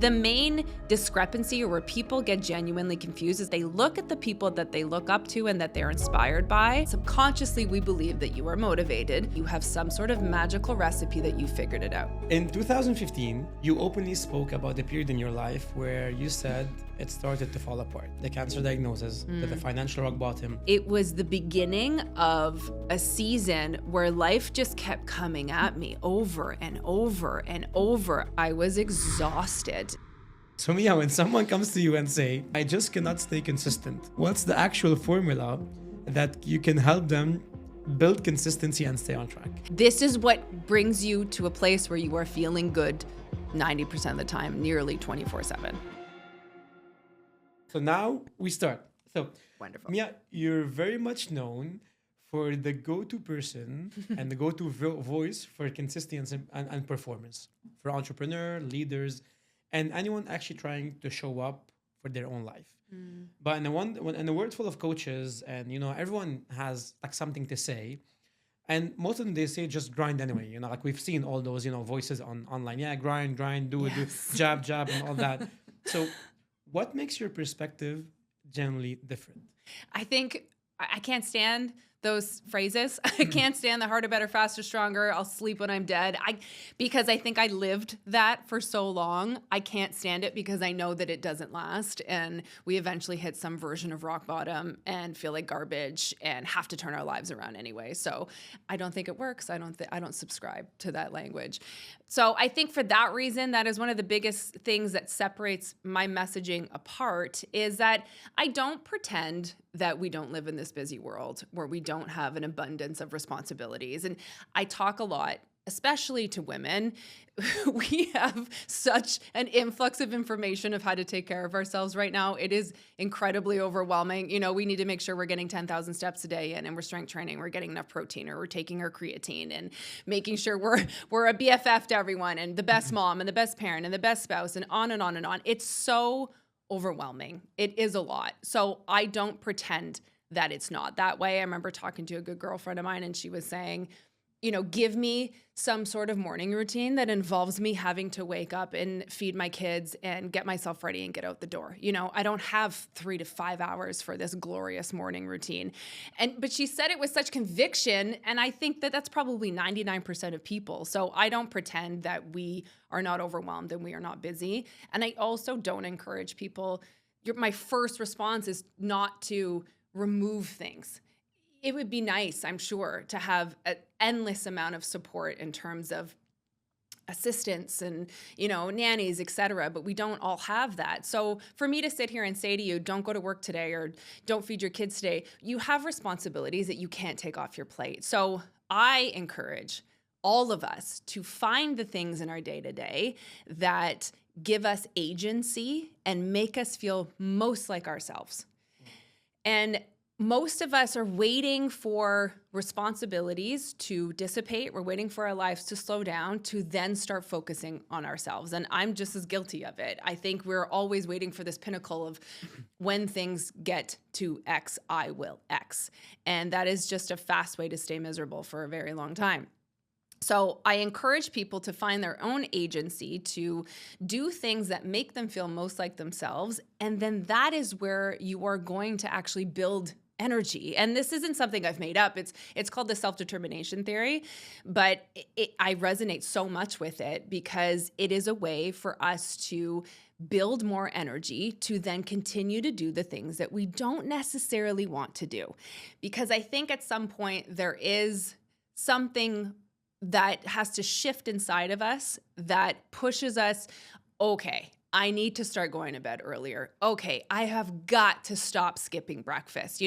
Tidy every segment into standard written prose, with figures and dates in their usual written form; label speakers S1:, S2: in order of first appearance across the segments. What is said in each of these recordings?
S1: The main discrepancy, or where people get genuinely confused, is they look at the people that they look up to and that they're inspired by. Subconsciously, we believe that you are motivated. You have some sort of magical recipe that you figured it out.
S2: In 2015, you openly spoke about the period in your life where you said it started to fall apart. The cancer diagnosis, the financial rock bottom.
S1: It was the beginning of a season where life just kept coming at me over and over and over. I was exhausted.
S2: So Mia, when someone comes to you and say, I just cannot stay consistent, what's the actual formula that you can help them build consistency and stay on track?
S1: This is what brings you to a place where you are feeling good 90% of the time, nearly 24/7.
S2: So now we start. So
S1: Wonderful.
S2: Mia, you're very much known for the go-to person and the go-to voice for consistency and performance for entrepreneur, leaders, and anyone actually trying to show up for their own life. But in a world full of coaches, and everyone has like something to say, and most of them they say just grind anyway. Like we've seen all those voices online. Yeah, grind, do it, jab, and all that. So, what makes your perspective generally different?
S1: I think I can't stand those phrases. I can't stand the harder, better, faster, stronger. I'll sleep when I'm dead. Because I think I lived that for so long. I can't stand it because I know that it doesn't last, and we eventually hit some version of rock bottom and feel like garbage and have to turn our lives around anyway. So I don't think it works. I don't subscribe to that language. So I think for that reason, that is one of the biggest things that separates my messaging apart, is that I don't pretend that we don't live in this busy world where we don't have an abundance of responsibilities. And I talk a lot, especially to women. We have such an influx of information of how to take care of ourselves right now. It is incredibly overwhelming. We need to make sure we're getting 10,000 steps a day in, and we're strength training, we're getting enough protein, or we're taking our creatine, and making sure we're a BFF to everyone, and the best mom, and the best parent, and the best spouse, and on and on and on. It's so overwhelming. It is a lot. So I don't pretend that it's not that way. I remember talking to a good girlfriend of mine, and she was saying, give me some sort of morning routine that involves me having to wake up and feed my kids and get myself ready and get out the door. I don't have 3 to 5 hours for this glorious morning routine. But she said it with such conviction, and I think that that's probably 99% of people. So I don't pretend that we are not overwhelmed and we are not busy. And I also don't encourage people. My first response is not to remove things. It would be nice, I'm sure, to have an endless amount of support in terms of assistants and, nannies, et cetera, but we don't all have that. So for me to sit here and say to you, don't go to work today, or don't feed your kids today, you have responsibilities that you can't take off your plate. So I encourage all of us to find the things in our day-to-day that give us agency and make us feel most like ourselves. And most of us are waiting for responsibilities to dissipate. We're waiting for our lives to slow down to then start focusing on ourselves. And I'm just as guilty of it. I think we're always waiting for this pinnacle of when things get to X, I will X. And that is just a fast way to stay miserable for a very long time. So I encourage people to find their own agency, to do things that make them feel most like themselves. And then that is where you are going to actually build energy. And this isn't something I've made up. It's called the self-determination theory, but I resonate so much with it because it is a way for us to build more energy to then continue to do the things that we don't necessarily want to do. Because I think at some point there is something that has to shift inside of us that pushes us, okay, I need to start going to bed earlier. Okay, I have got to stop skipping breakfast,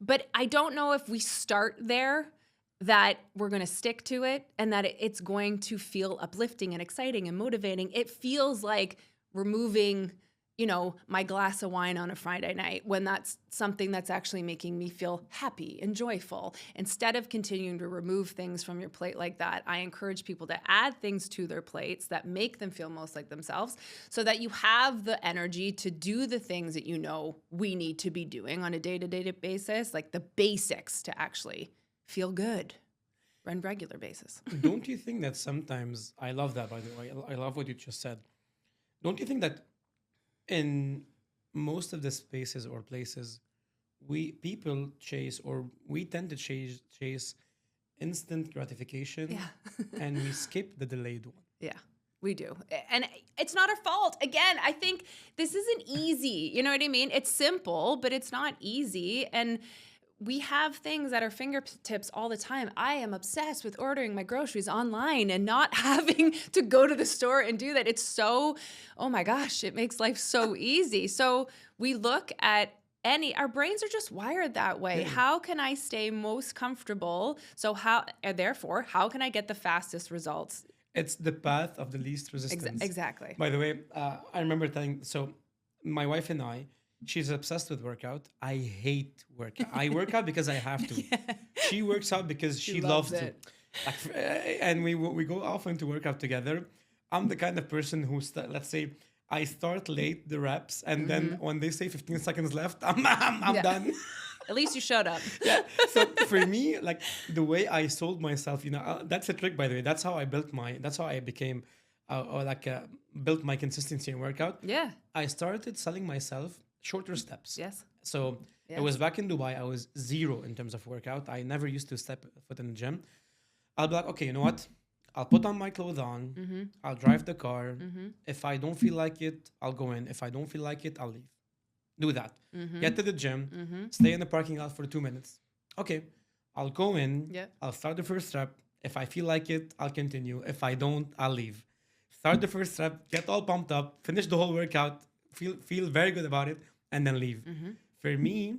S1: But I don't know if we start there that we're going to stick to it and that it's going to feel uplifting and exciting and motivating. It feels like removing, my glass of wine on a Friday night when that's something that's actually making me feel happy and joyful. Instead of continuing to remove things from your plate like that, I encourage people to add things to their plates that make them feel most like themselves so that you have the energy to do the things that we need to be doing on a day-to-day basis, like the basics to actually feel good on a regular basis.
S2: Don't you think that sometimes, I love that, by the way, I love what you just said, don't you think that in most of the spaces or places, we tend to chase instant gratification,
S1: Yeah.
S2: and we skip the delayed one.
S1: Yeah, we do. And it's not our fault. Again, I think this isn't easy. You know what I mean? It's simple, but it's not easy. And we have things at our fingertips all the time. I am obsessed with ordering my groceries online and not having to go to the store and do that. It's so, oh my gosh, it makes life so easy. So we look at our brains are just wired that way.
S2: Yeah.
S1: How can I stay most comfortable? So therefore, how can I get the fastest results?
S2: It's the path of the least resistance.
S1: Exactly.
S2: By the way, I remember telling, so my wife and I, she's obsessed with workout. I hate workout. I work out because I have to. She works out because she loves
S1: it.
S2: to. And we go often to work out together. I'm the kind of person who, let's say, I start late the reps, and then when they say 15 seconds left, I'm done.
S1: At least you showed up.
S2: Yeah. So for me, like the way I sold myself, that's a trick, by the way. That's how I became, built my consistency in workout.
S1: Yeah.
S2: I started selling myself shorter steps.
S1: Yes.
S2: So
S1: Yeah.
S2: it was back in Dubai. I was zero in terms of workout. I never used to step foot in the gym. I'll be like, okay, you know what? I'll put on my clothes on. I'll drive the car. If I don't feel like it, I'll go in. If I don't feel like it, I'll leave. Do that. Get to the gym. Stay in the parking lot for 2 minutes. Okay, I'll go in.
S1: Yeah.
S2: I'll start the first rep. If I feel like it, I'll continue. If I don't, I'll leave. Start the first rep. Get all pumped up. Finish the whole workout. Feel very good about it, and then leave. For me,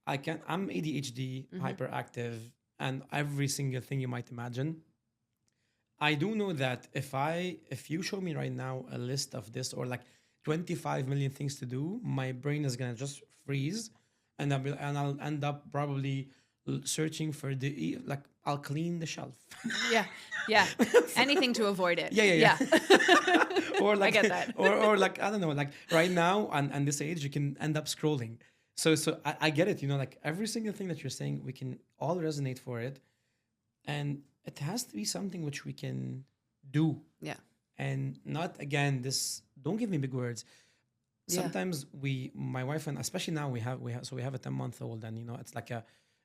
S2: I'm ADHD, hyperactive, and every single thing you might imagine. I do know that if you show me right now a list of this or like 25 million things to do, my brain is gonna just freeze, and I'll end up probably searching for I'll clean the shelf.
S1: Yeah. Anything to avoid it.
S2: Yeah. Or like,
S1: I get that.
S2: or like, I don't know, like right now and this age, you can end up scrolling. So I get it. Like every single thing that you're saying, we can all resonate for it, and it has to be something which we can do.
S1: Yeah.
S2: And not, again, this, don't give me big words.
S1: Yeah.
S2: Sometimes my wife, and especially now we have a 10-month-old, and it's like a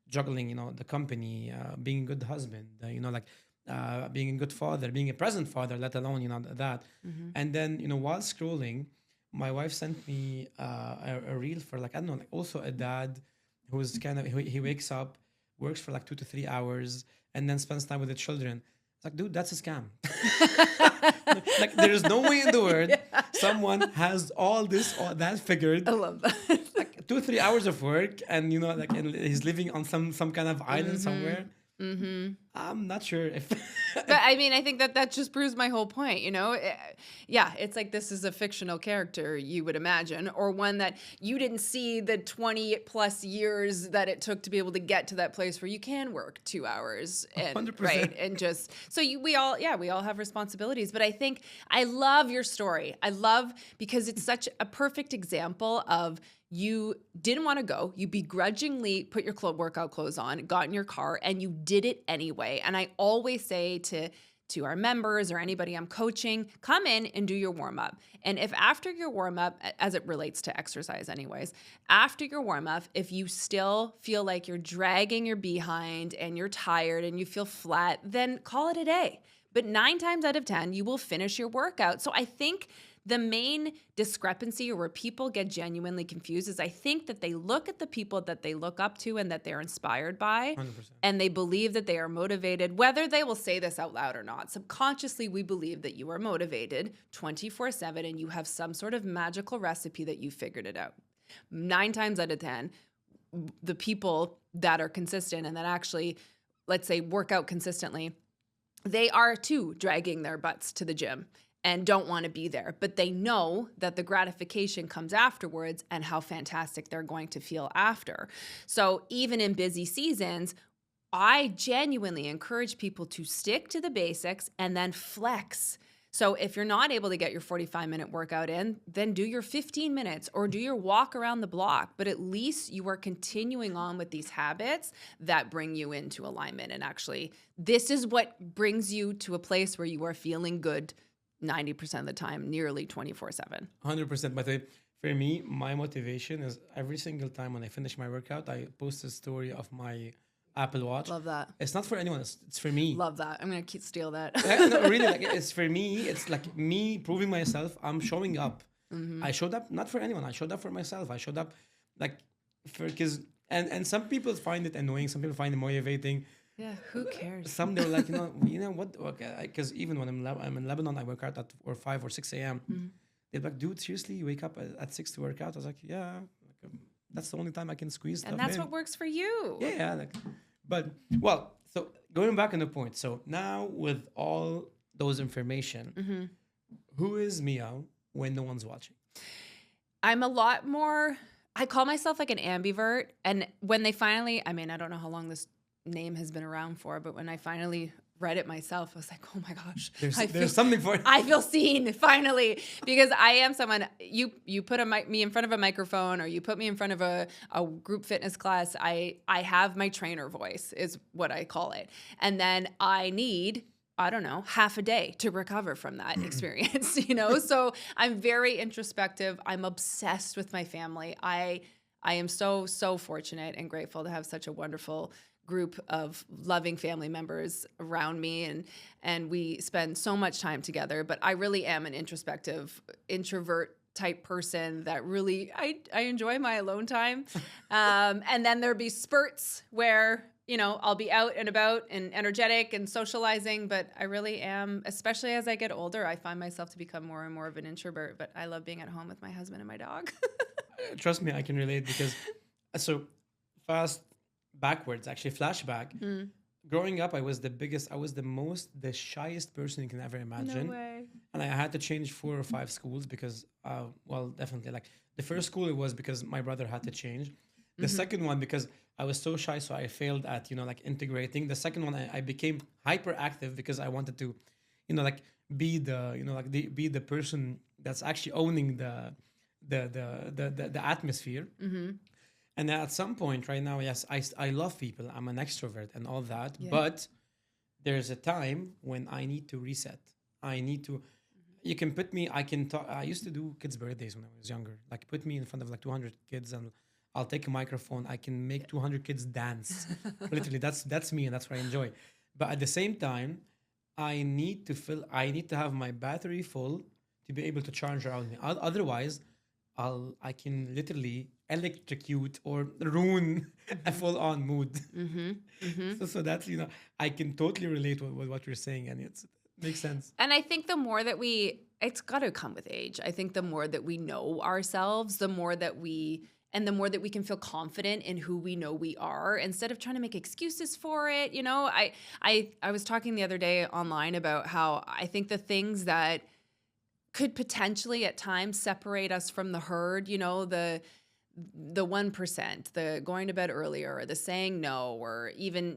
S2: juggling, the company, being a good husband, being a good father, being a present father, let alone, that. And then, while scrolling, my wife sent me a reel for I don't know, also a dad who's kind of, he wakes up, works for 2 to 3 hours, and then spends time with the children. It's like, dude, that's a scam. There's no way in the world someone has all that figured.
S1: I love that.
S2: 2 3 hours of work, and and he's living on some kind of island somewhere. I'm not sure if
S1: But I mean, I think that just proves my whole point, Yeah, it's like this is a fictional character, you would imagine, or one that you didn't see the 20 plus years that it took to be able to get to that place where you can work 2 hours and
S2: 100%.
S1: right, and just so we all have responsibilities. But I think I love your story. I love because it's such a perfect example of you didn't want to go. You begrudgingly put your workout clothes on, got in your car, and you did it anyway. And I always say to our members or anybody I'm coaching, come in and do your warm-up. And if after your warm-up, as it relates to exercise anyways, after your warm-up, if you still feel like you're dragging your behind and you're tired and you feel flat, then call it a day. But 9 times out of 10, you will finish your workout. So I think the main discrepancy, or where people get genuinely confused, is I think that they look at the people that they look up to and that they're inspired by,
S2: 100%.
S1: and they believe that they are motivated, whether they will say this out loud or not. Subconsciously, we believe that you are motivated 24/7 and you have some sort of magical recipe that you figured it out. 9 times out of 10, the people that are consistent and that actually, let's say, work out consistently, they are too dragging their butts to the gym and don't want to be there, but they know that the gratification comes afterwards and how fantastic they're going to feel after. So even in busy seasons, I genuinely encourage people to stick to the basics and then flex. So if you're not able to get your 45-minute workout in, then do your 15 minutes or do your walk around the block. But at least you are continuing on with these habits that bring you into alignment. And actually, this is what brings you to a place where you are feeling good 90% of the time, nearly 24/7.
S2: 100%. But for me, my motivation is every single time when I finish my workout, I post a story of my Apple Watch.
S1: Love that.
S2: It's not for anyone. It's for me.
S1: Love that. I'm going to steal that.
S2: No, really, like it's for me. It's like me proving myself. I'm showing up. I showed up not for anyone. I showed up for myself. I showed up like because and some people find it annoying. Some people find it motivating.
S1: Yeah, who cares?
S2: Some they're like, you know what? Because even when I'm in Lebanon, I work out at or 5 or 6 a.m. They're like, dude, seriously, you wake up at 6 to work out? I was like, yeah, that's the only time I can squeeze stuff
S1: And that's
S2: in.
S1: what works for you.
S2: Yeah, like, but well, so going back on the point. So now with all those information, who is Mia when no one's watching?
S1: I'm a lot more, I call myself like an ambivert. And when they finally, I mean, I don't know how long this name has been around for, but when I finally read it myself, I was like, oh my gosh,
S2: There's something for it.
S1: I feel seen finally, because I am someone, you put me in front of a microphone or you put me in front of a group fitness class. I have my trainer voice is what I call it. And then I need, I don't know, half a day to recover from that experience, So I'm very introspective. I'm obsessed with my family. I am so fortunate and grateful to have such a wonderful group of loving family members around me, and we spend so much time together. But I really am an introspective introvert type person that really I enjoy my alone time. And then there'll be spurts where I'll be out and about and energetic and socializing, but I really am, especially as I get older, I find myself to become more and more of an introvert. But I love being at home with my husband and my dog.
S2: Trust me, I can relate because backwards, actually, flashback. Growing up, I was the shyest person you can ever imagine.
S1: No way.
S2: And I had to change 4 or 5 schools because, definitely, like the first school it was because my brother had to change. The second one because I was so shy, so I failed at integrating. The second one I became hyperactive because I wanted to, be the person that's actually owning the atmosphere. And at some point right now, yes, I love people. I'm an extrovert and all that. Yeah. But there's a time when I need to reset. You can put me, I can talk. I used to do kids' birthdays when I was younger. Like put me in front of like 200 kids and I'll take a microphone. I can make 200 kids dance. Literally, that's me and that's what I enjoy. But at the same time, I need to have my battery full to be able to charge around me. Otherwise, I can literally electrocute or ruin a full-on mood. So that's I can totally relate with what you're saying, and it makes sense.
S1: And I think the more that it's got to come with age. I think the more that we know ourselves, the more that we can feel confident in who we know we are, instead of trying to make excuses for it. I was talking the other day online about how I think the things that could potentially at times separate us from the herd, the 1%, the going to bed earlier, or the saying no, or even,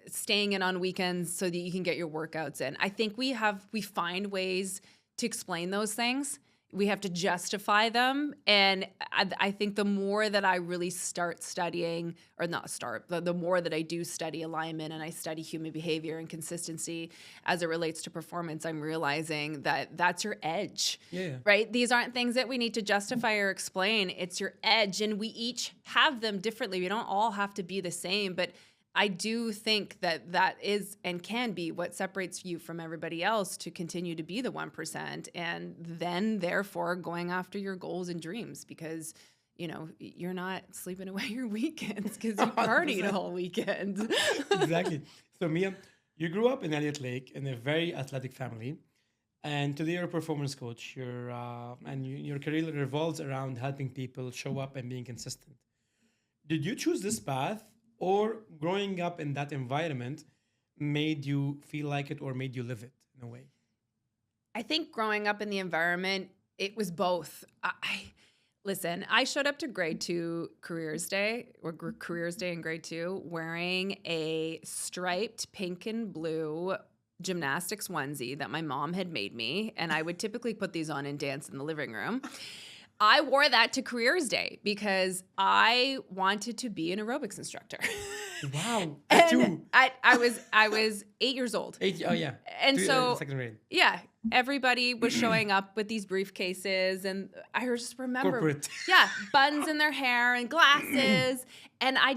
S1: staying in on weekends so that you can get your workouts in. I think we find ways to explain those things. We have to justify them. And I think the more that I really start studying, or not start, the more that I do study alignment and I study human behavior and consistency as it relates to performance, I'm realizing that that's your edge, right? These aren't things that we need to justify or explain. It's your edge, and we each have them differently. We don't all have to be the same, but I do think that is and can be what separates you from everybody else to continue to be the 1%, and then therefore going after your goals and dreams, because you're not sleeping away your weekends because you partied all weekend.
S2: Exactly. So Mia, you grew up in Elliott Lake in a very athletic family, and today you're a performance coach. Your career revolves around helping people show up and being consistent. Did you choose this path, or growing up in that environment made you feel like it or made you live it in a way?
S1: I think growing up in the environment, it was both. Listen, I showed up to grade 2 careers day in grade 2 wearing a striped pink and blue gymnastics onesie that my mom had made me. And I would typically put these on and dance in the living room. I wore that to Careers Day because I wanted to be an aerobics instructor.
S2: Wow.
S1: And
S2: Two.
S1: I was 8 years old.
S2: Eight. Oh yeah.
S1: And
S2: Two,
S1: so,
S2: second grade.
S1: yeah, everybody was showing up with these briefcases, and I just remember,
S2: Corporate.
S1: yeah, buns in their hair and glasses, and I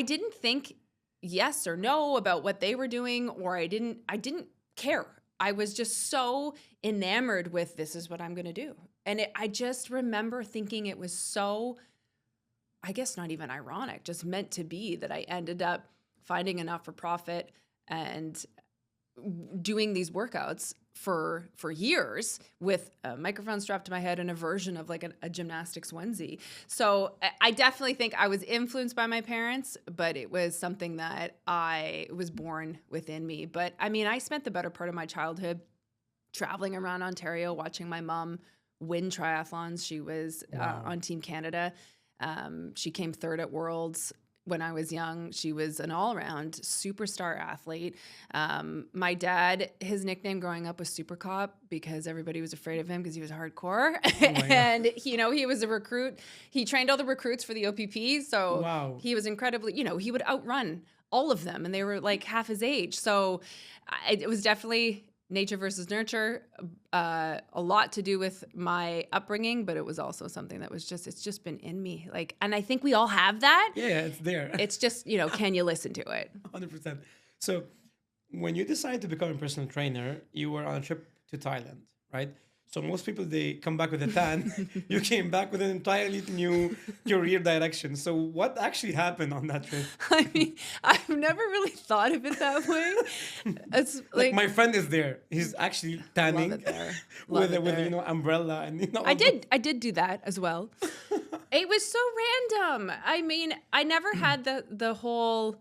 S1: didn't think yes or no about what they were doing, or I didn't care. I was just so enamored with this is what I'm going to do, and I just remember thinking it was so, I guess not even ironic, just meant to be that I ended up finding a not-for-profit and doing these workouts for years with a microphone strapped to my head and a version of like a gymnastics onesie. So I definitely think I was influenced by my parents, but it was something that was born within me. But I mean, I spent the better part of my childhood traveling around Ontario, watching my mom win triathlons. She was on Team Canada. She came third at Worlds. When I was young, she was an all-around superstar athlete. My dad, his nickname growing up was Super Cop because everybody was afraid of him because he was hardcore. And, he was a recruit. He trained all the recruits for the OPP. So he was incredibly, he would outrun all of them, and they were like half his age. So it was definitely nature versus nurture, a lot to do with my upbringing, but it was also something that was it's just been in me. Like, and I think we all have that.
S2: Yeah, it's there.
S1: It's just, can you listen to it?
S2: 100%. So when you decided to become a personal trainer, you were on a trip to Thailand, right? So most people, they come back with a tan. You came back with an entirely new career direction. So what actually happened on that trip?
S1: I mean, I've never really thought of it that way. It's
S2: like my friend is there. He's actually tanning
S1: love it there.
S2: with umbrella and
S1: I did do that as well. It was so random. I mean, I never had the whole.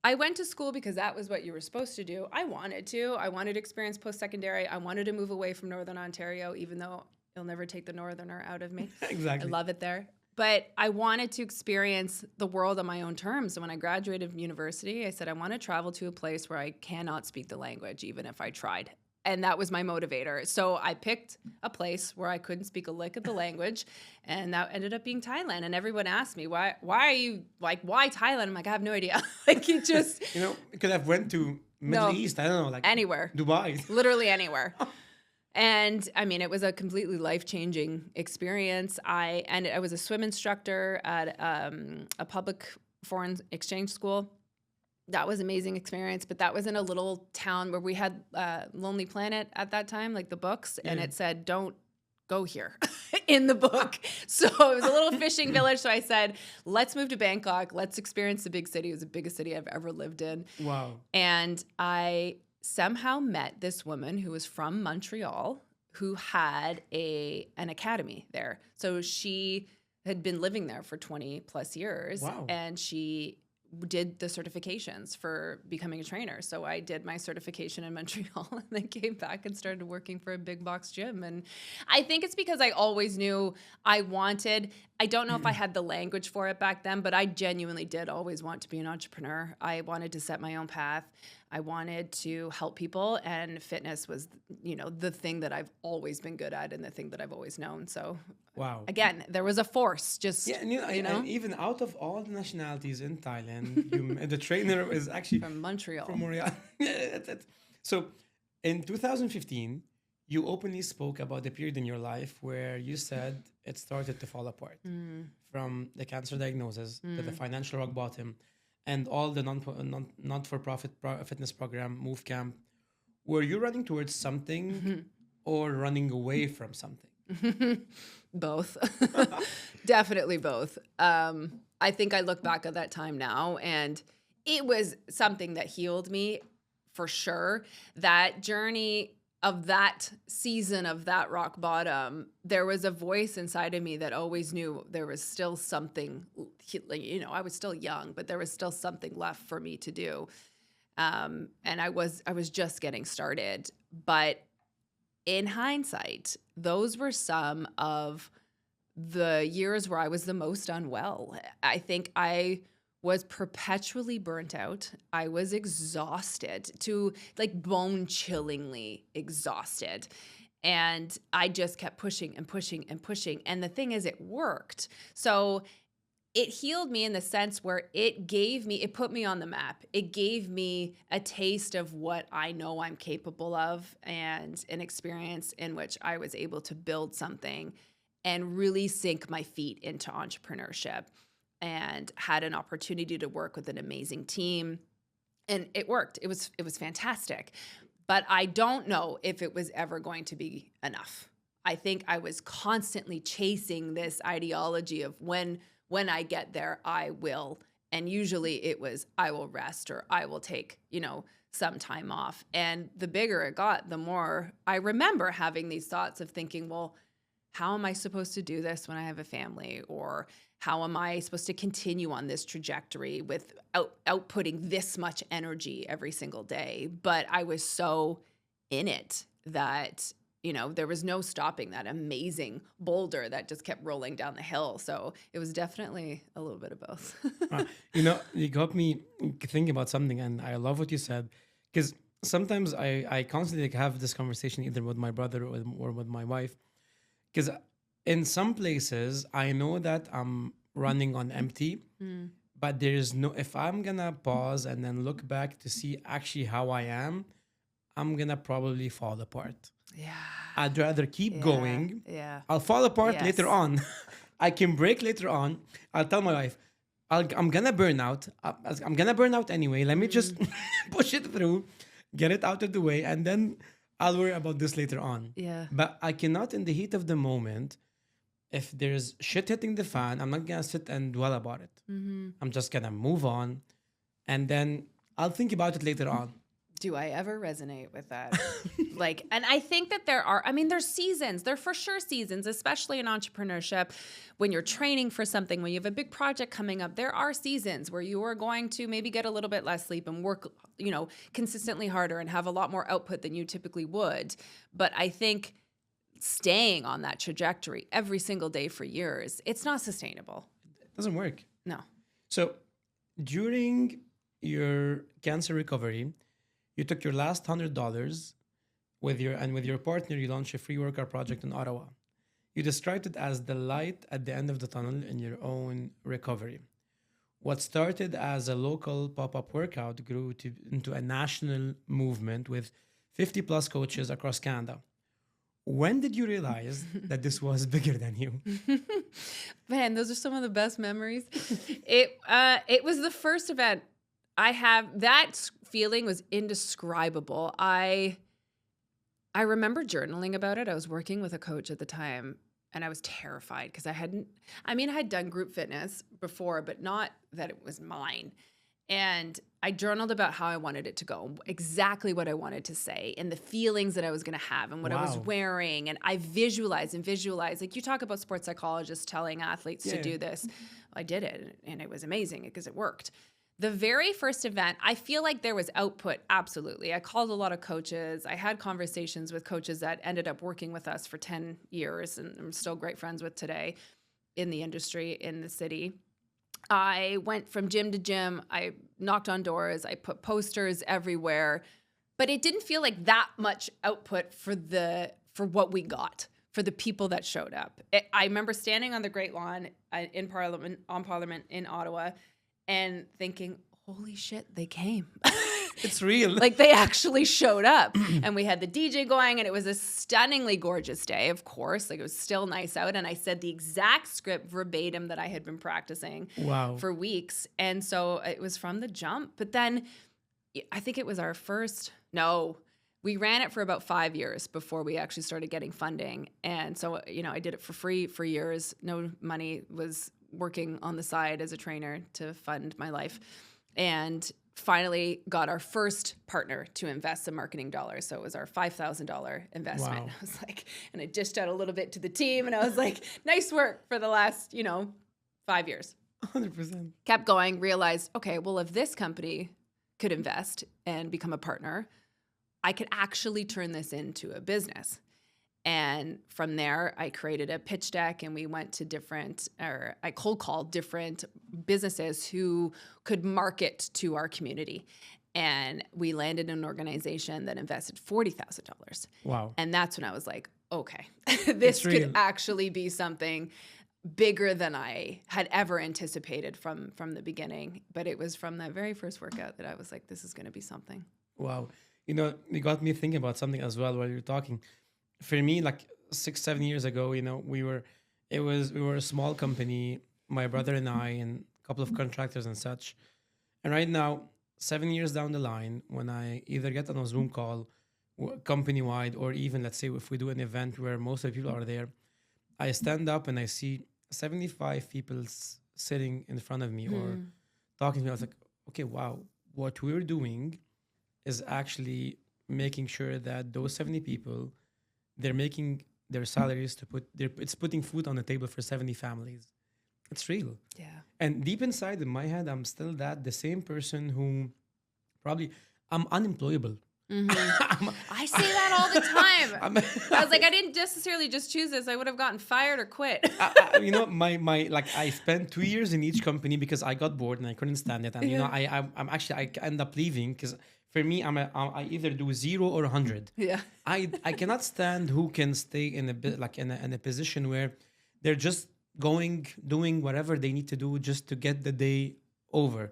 S1: I went to school because that was what you were supposed to do. I wanted to experience post-secondary. I wanted to move away from Northern Ontario, even though it'll never take the Northerner out of me.
S2: Exactly.
S1: I love it there. But I wanted to experience the world on my own terms. So when I graduated from university, I said, I want to travel to a place where I cannot speak the language, even if I tried. And that was my motivator. So I picked a place where I couldn't speak a lick of the language, and that ended up being Thailand. And everyone asked me, why are you like, why Thailand? I'm like, I have no idea. Like, you just...
S2: because I've went to Middle East, I don't know, like...
S1: Anywhere.
S2: Dubai.
S1: Literally anywhere. And I mean, it was a completely life-changing experience. I was a swim instructor at a public foreign exchange school. That was an amazing experience, but that was in a little town where we had Lonely Planet at that time, like the books, and it said, don't go here in the book. So it was a little fishing village. So I said, let's move to Bangkok. Let's experience the big city. It was the biggest city I've ever lived in.
S2: Wow.
S1: And I somehow met this woman who was from Montreal who had an academy there. So she had been living there for 20 plus years.
S2: Wow.
S1: And she did the certifications for becoming a trainer. So I did my certification in Montreal and then came back and started working for a big box gym. And I think it's because I always knew I don't know if I had the language for it back then, but I genuinely did always want to be an entrepreneur. I wanted to set my own path. I wanted to help people, and fitness was, the thing that I've always been good at and the thing that I've always known. So
S2: wow.
S1: Again, there was a force
S2: and even out of all the nationalities in Thailand, the trainer is actually
S1: from Montreal.
S2: From Montreal. So in 2015, you openly spoke about the period in your life where you said it started to fall apart. From the cancer diagnosis to the financial rock bottom and all the not-for-profit fitness program, Move Camp. Were you running towards something or running away from something?
S1: Both. Definitely both. I think I look back at that time now, and it was something that healed me for sure. That journey of that season of that rock bottom, there was a voice inside of me that always knew there was still something, I was still young, but there was still something left for me to do. And I was just getting started. But in hindsight, those were some of the years where I was the most unwell. I think I was perpetually burnt out. I was exhausted, to like bone-chillingly exhausted. And I just kept pushing and pushing and pushing. And the thing is, it worked. So it healed me in the sense where it put me on the map. It gave me a taste of what I know I'm capable of and an experience in which I was able to build something and really sink my feet into entrepreneurship, and had an opportunity to work with an amazing team. And it worked. It was fantastic. But I don't know if it was ever going to be enough. I think I was constantly chasing this ideology of when I get there, I will. And usually it was, I will rest, or I will take, some time off. And the bigger it got, the more I remember having these thoughts of thinking, well, how am I supposed to do this when I have a family? Or how am I supposed to continue on this trajectory with outputting this much energy every single day? But I was so in it that, there was no stopping that amazing boulder that just kept rolling down the hill. So it was definitely a little bit of both.
S2: You got me thinking about something, and I love what you said, because sometimes I constantly have this conversation either with my brother or with my wife, because in some places I know that I'm running on empty, but there is no, if I'm gonna pause and then look back to see actually how I am, I'm gonna probably fall apart.
S1: Yeah.
S2: I'd rather keep going.
S1: Yeah.
S2: I'll fall apart
S1: Yes.
S2: later on. I can break later on. I'll tell my wife, I'm gonna burn out. I'm gonna burn out anyway. Let me just push it through, get it out of the way, and then I'll worry about this later on.
S1: Yeah.
S2: But I cannot, in the heat of the moment, if there's shit hitting the fan, I'm not gonna sit and dwell about it. I'm just gonna move on, and then I'll think about it later on.
S1: Do I ever resonate with that? And I think that there's seasons. There are for sure seasons, especially in entrepreneurship. When you're training for something, when you have a big project coming up, there are seasons where you are going to maybe get a little bit less sleep and work, consistently harder and have a lot more output than you typically would. But I think staying on that trajectory every single day for years, it's not sustainable.
S2: It doesn't work.
S1: No.
S2: So during your cancer recovery, you took your last $100 with your partner. You launched a free workout project in Ottawa. You described it as the light at the end of the tunnel in your own recovery. What started as a local pop-up workout grew into a national movement with 50 plus coaches across Canada. When did you realize that this was bigger than you?
S1: Man, those are some of the best memories. It was the first event I have. That feeling was indescribable. I remember journaling about it. I was working with a coach at the time, and I was terrified because I had done group fitness before, but not that it was mine. And I journaled about how I wanted it to go, exactly what I wanted to say, and the feelings that I was going to have, and what I was wearing. And I visualized. Like you talk about sports psychologists telling athletes to do this. I did it, and it was amazing because it worked. The very first event, I feel like there was output, absolutely. I called a lot of coaches. I had conversations with coaches that ended up working with us for 10 years, and I'm still great friends with today in the industry, in the city. I went from gym to gym. I knocked on doors. I put posters everywhere. But it didn't feel like that much output for what we got, for the people that showed up. I remember standing on the Great Lawn on Parliament in Ottawa and thinking, holy shit, they came.
S2: It's real.
S1: Like they actually showed up. And we had the DJ going, and it was a stunningly gorgeous day, of course. Like it was still nice out. And I said the exact script verbatim that I had been practicing for weeks. And so it was from the jump. But then I think it was we ran it for about 5 years before we actually started getting funding. And so, I did it for free for years. No money, was working on the side as a trainer to fund my life. And finally got our first partner to invest some marketing dollars. So it was our $5,000 investment.
S2: Wow.
S1: I was like, and I dished out a little bit to the team, and I was like, nice work for the last, 5 years.
S2: 100%.
S1: Kept going, realized, okay, well, if this company could invest and become a partner, I could actually turn this into a business. And from there, I created a pitch deck, and we went to I cold called different businesses who could market to our community. And we landed in an organization that invested $40,000.
S2: Wow.
S1: And that's when I was like, okay, this could actually be something bigger than I had ever anticipated from the beginning. But it was from that very first workout that I was like, this is going to be something.
S2: Wow. You know, you got me thinking about something as well while you're talking. For me, like 6, 7 years ago, you know, we were a small company, my brother and I, and a couple of contractors and such. And right now, 7 years down the line, when I either get on a Zoom call, company wide, or even let's say if we do an event where most of the people are there, I stand up and I see 75 people sitting in front of me or talking to me. I was like, okay, wow, what we're doing is actually making sure that those 70 people, they're making their salaries to it's putting food on the table for 70 families. It's real.
S1: Yeah.
S2: And deep inside in my head, I'm still the same person who probably, I'm unemployable.
S1: I say that all the time. I was like, I didn't necessarily just choose this. I would have gotten fired or quit.
S2: You know, my like I spent 2 years in each company because I got bored and I couldn't stand it. And you know, I'm actually I end up leaving because for me, I either do 0 or 100.
S1: Yeah.
S2: I cannot stand who can stay in a bit like in a position where they're just doing whatever they need to do just to get the day over.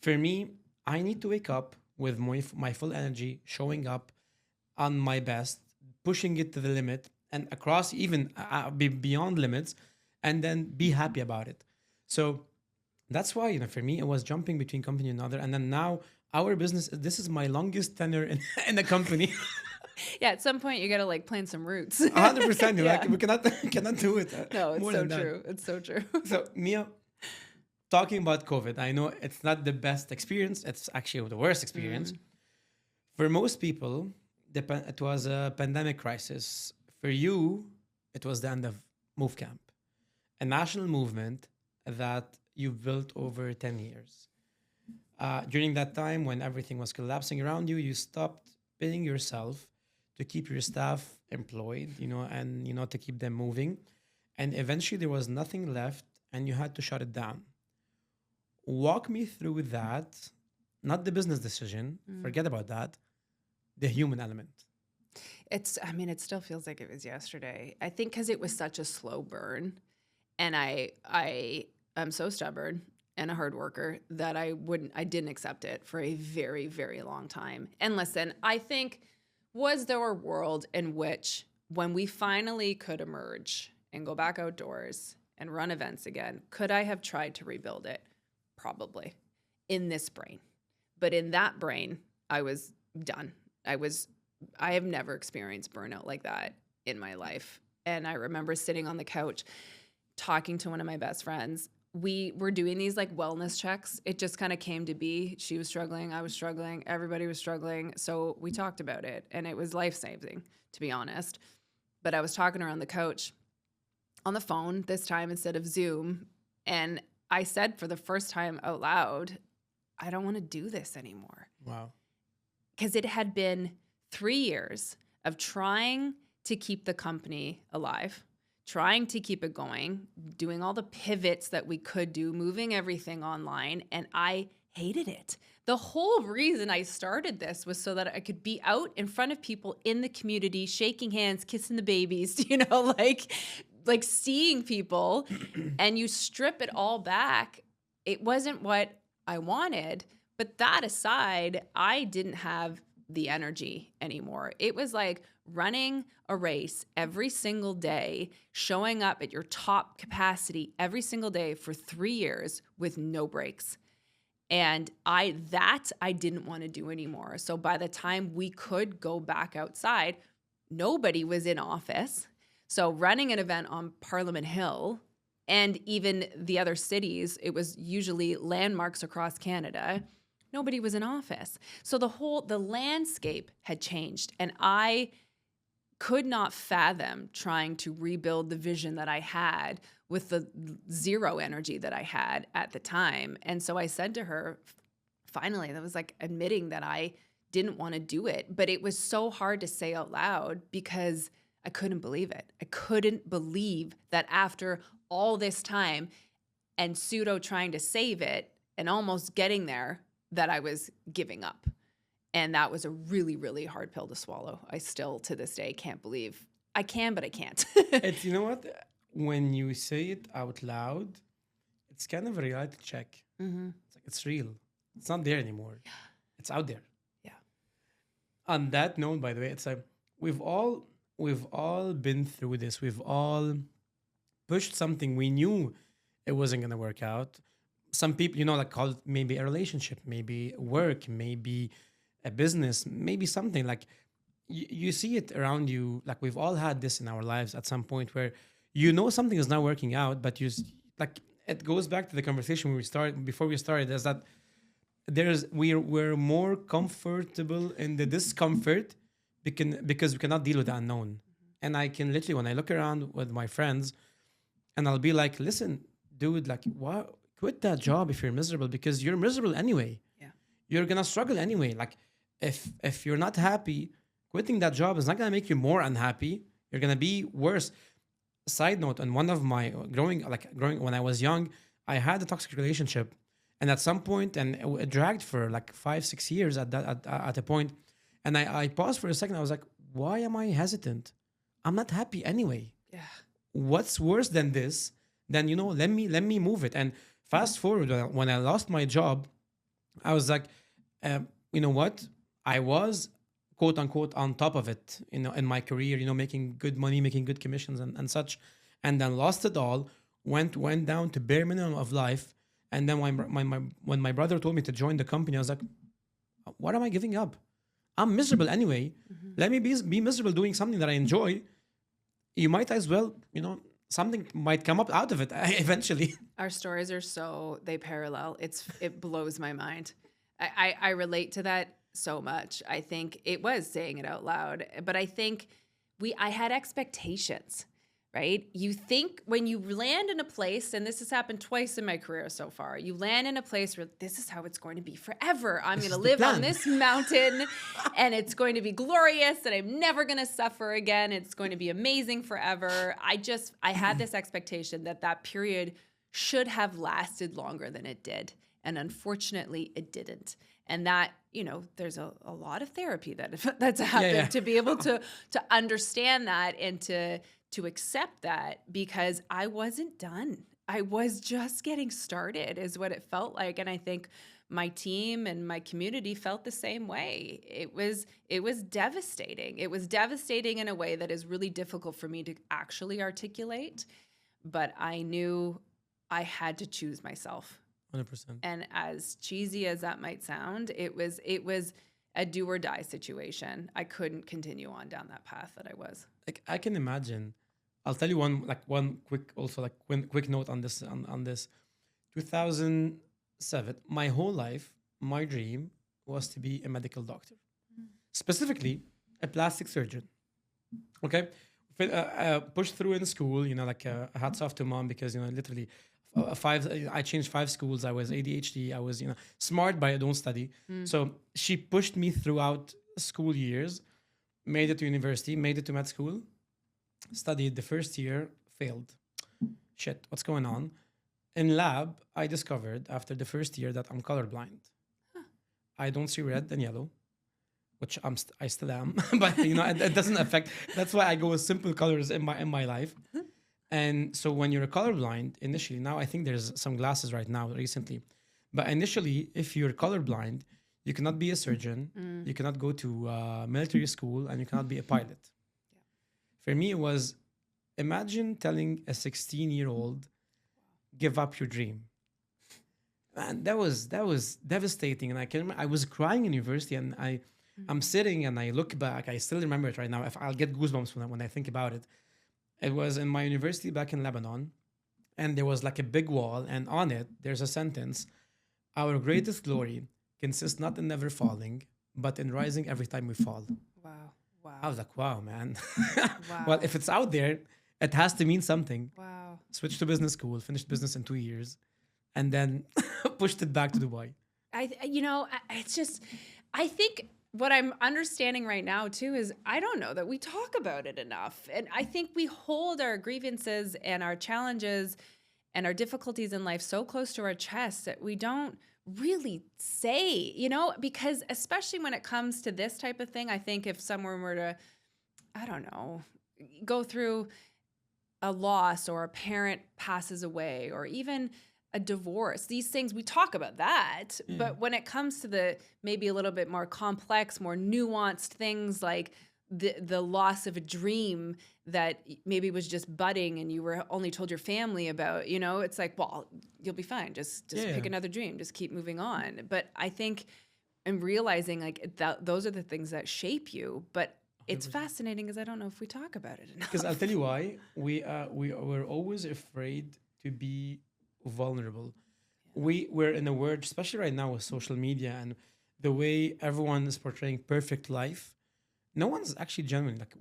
S2: For me, I need to wake up with my full energy, showing up on my best, pushing it to the limit and across even beyond limits, and then be happy about it. So that's why, you know, for me, it was jumping between company and another. And then now our business, this is my longest tenure in the company.
S1: Yeah, at some point you got to like plant some roots.
S2: 100%.
S1: Yeah.
S2: Like we cannot do it.
S1: No, it's
S2: more
S1: so
S2: than that.
S1: true. It's so true.
S2: So Mia, talking about COVID, I know it's not the best experience. It's actually the worst experience. For most people, it was a pandemic crisis. For you, it was the end of Move Camp, a national movement that you've built over 10 years. During that time, when everything was collapsing around you, you stopped paying yourself to keep your staff employed, you know, and, you know, to keep them moving. And eventually there was nothing left and you had to shut it down. Walk me through that, not the business decision, forget about that, the human element.
S1: I mean, it still feels like it was yesterday. I think because it was such a slow burn, and I am so stubborn and a hard worker that I didn't accept it for a very, very long time. And listen, I think, was there a world in which when we finally could emerge and go back outdoors and run events again, could I have tried to rebuild it? Probably in this brain. But in that brain, I was done. I have never experienced burnout like that in my life. And I remember sitting on the couch talking to one of my best friends. We were doing these like wellness checks. It just kind of came to be. She was struggling. I was struggling. Everybody was struggling. So we talked about it, and it was life-saving, to be honest. But I was talking to her on the couch on the phone this time instead of Zoom. And I said for the first time out loud, I don't want to do this anymore.
S2: Wow.
S1: Because it had been 3 years of trying to keep the company alive, trying to keep it going, doing all the pivots that we could do, moving everything online, and I hated it. The whole reason I started this was so that I could be out in front of people in the community, shaking hands, kissing the babies, you know, like seeing people, and you strip it all back. It wasn't what I wanted, but that aside, I didn't have the energy anymore. It was like running a race every single day, showing up at your top capacity every single day for 3 years with no breaks. And I didn't want to do anymore. So by the time we could go back outside, nobody was in office. So running an event on Parliament Hill and even the other cities, it was usually landmarks across Canada. Nobody was in office. So the landscape had changed, and I could not fathom trying to rebuild the vision that I had with the zero energy that I had at the time. And so I said to her, finally, that was like admitting that I didn't want to do it, but it was so hard to say out loud because I couldn't believe it. I couldn't believe that after all this time and pseudo trying to save it and almost getting there, that I was giving up. And that was a really, really hard pill to swallow. I still, to this day, can't believe I can, but I can't.
S2: It's, you know what? when you say it out loud, it's kind of a reality check. It's like it's real. It's not there anymore. It's out there.
S1: Yeah.
S2: On that note, by the way, it's like we've all been through this. We've all pushed something we knew it wasn't gonna work out. Some people, like call it maybe a relationship, maybe work, maybe a business, maybe something like you see it around you. Like we've all had this in our lives at some point where something is not working out, but like it goes back to the conversation before we started, is that we're more comfortable in the discomfort because we cannot deal with the unknown. And I can literally, when I look around with my friends, and I'll be like, listen, dude, like, what? Quit that job if you're miserable, because you're miserable anyway.
S1: Yeah.
S2: You're gonna struggle anyway. Like, if you're not happy, quitting that job is not gonna make you more unhappy. You're gonna be worse. Side note: on one of my growing when I was young, I had a toxic relationship, and at some point, and it dragged for like 5-6 years at a point, and I paused for a second. I was like, why am I hesitant? I'm not happy anyway.
S1: Yeah.
S2: What's worse than this? Then let me move it. And fast forward, when I lost my job, I was like, you know what? I was quote unquote on top of it, in my career, making good money, making good commissions and such, and then lost it all. Went down to bare minimum of life. And then when my brother told me to join the company, I was like, what am I giving up? I'm miserable anyway. Let me be miserable doing something that I enjoy. You might as well, something might come up out of it eventually.
S1: Our stories they parallel. It blows my mind. I relate to that so much. I think it was saying it out loud, but I think I had expectations, right? You think when you land in a place, and this has happened twice in my career so far, you land in a place where this is how it's going to be forever. I'm going to live on this mountain and it's going to be glorious and I'm never going to suffer again. It's going to be amazing forever. I had this expectation that period should have lasted longer than it did. And unfortunately it didn't. And that, there's a lot of therapy that's happened to be able to understand that and to accept that, because I wasn't done. I was just getting started is what it felt like. And I think my team and my community felt the same way. It was devastating. It was devastating in a way that is really difficult for me to actually articulate, but I knew I had to choose myself.
S2: 100%.
S1: And as cheesy as that might sound, it was a do or die situation. I couldn't continue on down that path that I was.
S2: Like, I can imagine. I'll tell you one quick note on this. On this, 2007. My whole life, my dream was to be a medical doctor, specifically a plastic surgeon. Okay, pushed through in school. Hats off to mom, because literally. I changed 5 schools. I was ADHD. I was, smart, but I don't study. So she pushed me throughout school years, made it to university, made it to med school, studied the first year, failed. Shit, what's going on? In lab, I discovered after the first year that I'm colorblind. I don't see red and yellow, which I still am, but it doesn't affect. That's why I go with simple colors in my life. And so when you're colorblind initially, now I think there's some glasses right now recently, but initially, if you're colorblind, you cannot be a surgeon, you cannot go to military school, and you cannot be a pilot. Yeah. For me, it was, imagine telling a 16-year-old, give up your dream. And that was devastating. And I can remember I was crying in university, and I'm sitting and I look back. I still remember it right now. If I'll get goosebumps when I think about it. It was in my university back in Lebanon, and there was like a big wall, and on it, there's a sentence: our greatest glory consists not in never falling, but in rising every time we fall.
S1: Wow.
S2: I was like, wow, man.
S1: Wow.
S2: Well, if it's out there, it has to mean something.
S1: Wow.
S2: Switched to business school, finished business in 2 years, and then pushed it back to Dubai.
S1: It's just, I think what I'm understanding right now too is I don't know that we talk about it enough. And I think we hold our grievances and our challenges and our difficulties in life so close to our chest that we don't really say, because especially when it comes to this type of thing, I think if someone were to, I don't know, go through a loss or a parent passes away or even a divorce, these things, we talk about that. But when it comes to the maybe a little bit more complex, more nuanced things like the loss of a dream that maybe was just budding and you were only told your family about, it's like, well, you'll be fine. Just pick another dream. Just keep moving on. But I think I'm realizing like those are the things that shape you. But it's
S2: 100%.
S1: fascinating because I don't know if we talk about it enough.
S2: Because I'll tell you why. We're always afraid to be vulnerable. We're in a world, especially right now with social media and the way everyone is portraying perfect life. No one's actually genuine. Like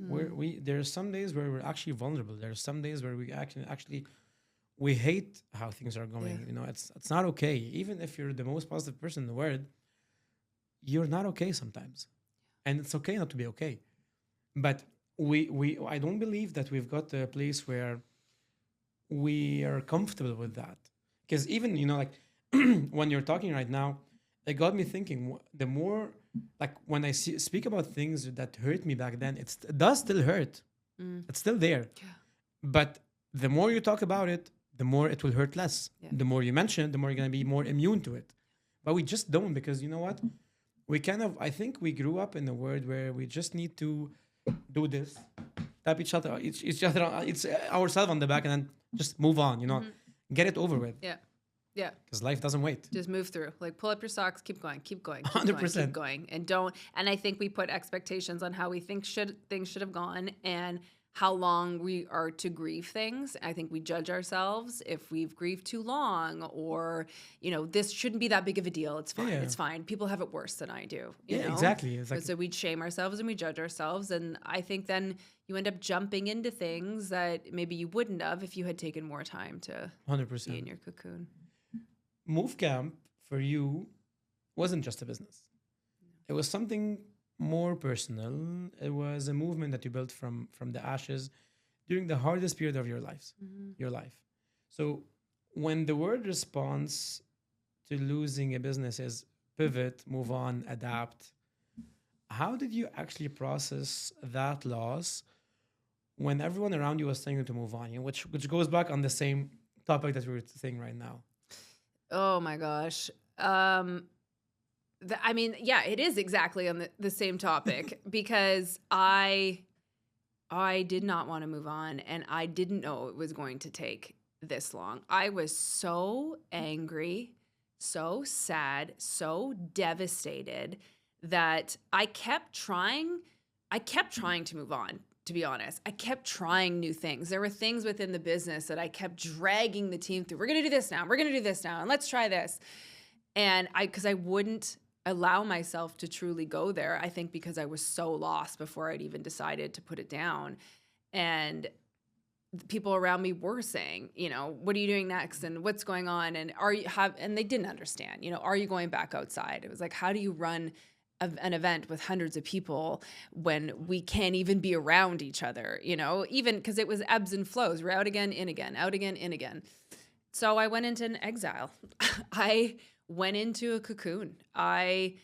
S2: there are some days where we're actually vulnerable. There are some days where we actually we hate how things are going. It's not okay. Even if you're the most positive person in the world, you're not okay sometimes, and it's okay not to be okay. But we I don't believe that we've got to a place where we are comfortable with that. Because even like when you're talking right now, it got me thinking. The more like when I speak about things that hurt me back then, it does still hurt. It's still there.
S1: Yeah.
S2: But the more you talk about it, the more it will hurt less.
S1: Yeah.
S2: The more you mention it, the more you're gonna be more immune to it. But we just don't, because you know what? I think we grew up in a world where we just need to do this, tap each other, it's ourselves on the back, and then just move on. Get it over with.
S1: Yeah. Yeah.
S2: Because life doesn't wait.
S1: Just move through. Like pull up your socks, keep going, keep going, keep
S2: 100%.
S1: going, keep going. And I think we put expectations on how we think things should have gone and how long we are to grieve things. I think we judge ourselves if we've grieved too long or, this shouldn't be that big of a deal. It's fine.
S2: Yeah.
S1: It's fine. People have it worse than I do.
S2: Exactly. It's like,
S1: So we shame ourselves and we judge ourselves. And I think then you end up jumping into things that maybe you wouldn't have if you had taken more time to
S2: 100%.
S1: be in your cocoon.
S2: Move Camp for you wasn't just a business. It was something more personal. It was a movement that you built from the ashes during the hardest period of your life. So when the word response to losing a business is pivot, move on, adapt, how did you actually process that loss when everyone around you was telling you to move on? Which goes back on the same topic that we were saying right now.
S1: Oh my gosh. It is exactly on the same topic because I did not want to move on and I didn't know it was going to take this long. I was so angry, so sad, so devastated that I kept trying to move on. To be honest, I kept trying new things. There were things within the business that I kept dragging the team through. We're going to do this now. We're going to do this now. And let's try this. And because I wouldn't allow myself to truly go there, I think because I was so lost before I'd even decided to put it down. And people around me were saying, what are you doing next? And what's going on? And and they didn't understand, are you going back outside? It was like, how do you run an event with hundreds of people when we can't even be around each other, even because it was ebbs and flows. We're out again, in again, out again, in again. So I went into an exile. I went into a cocoon. I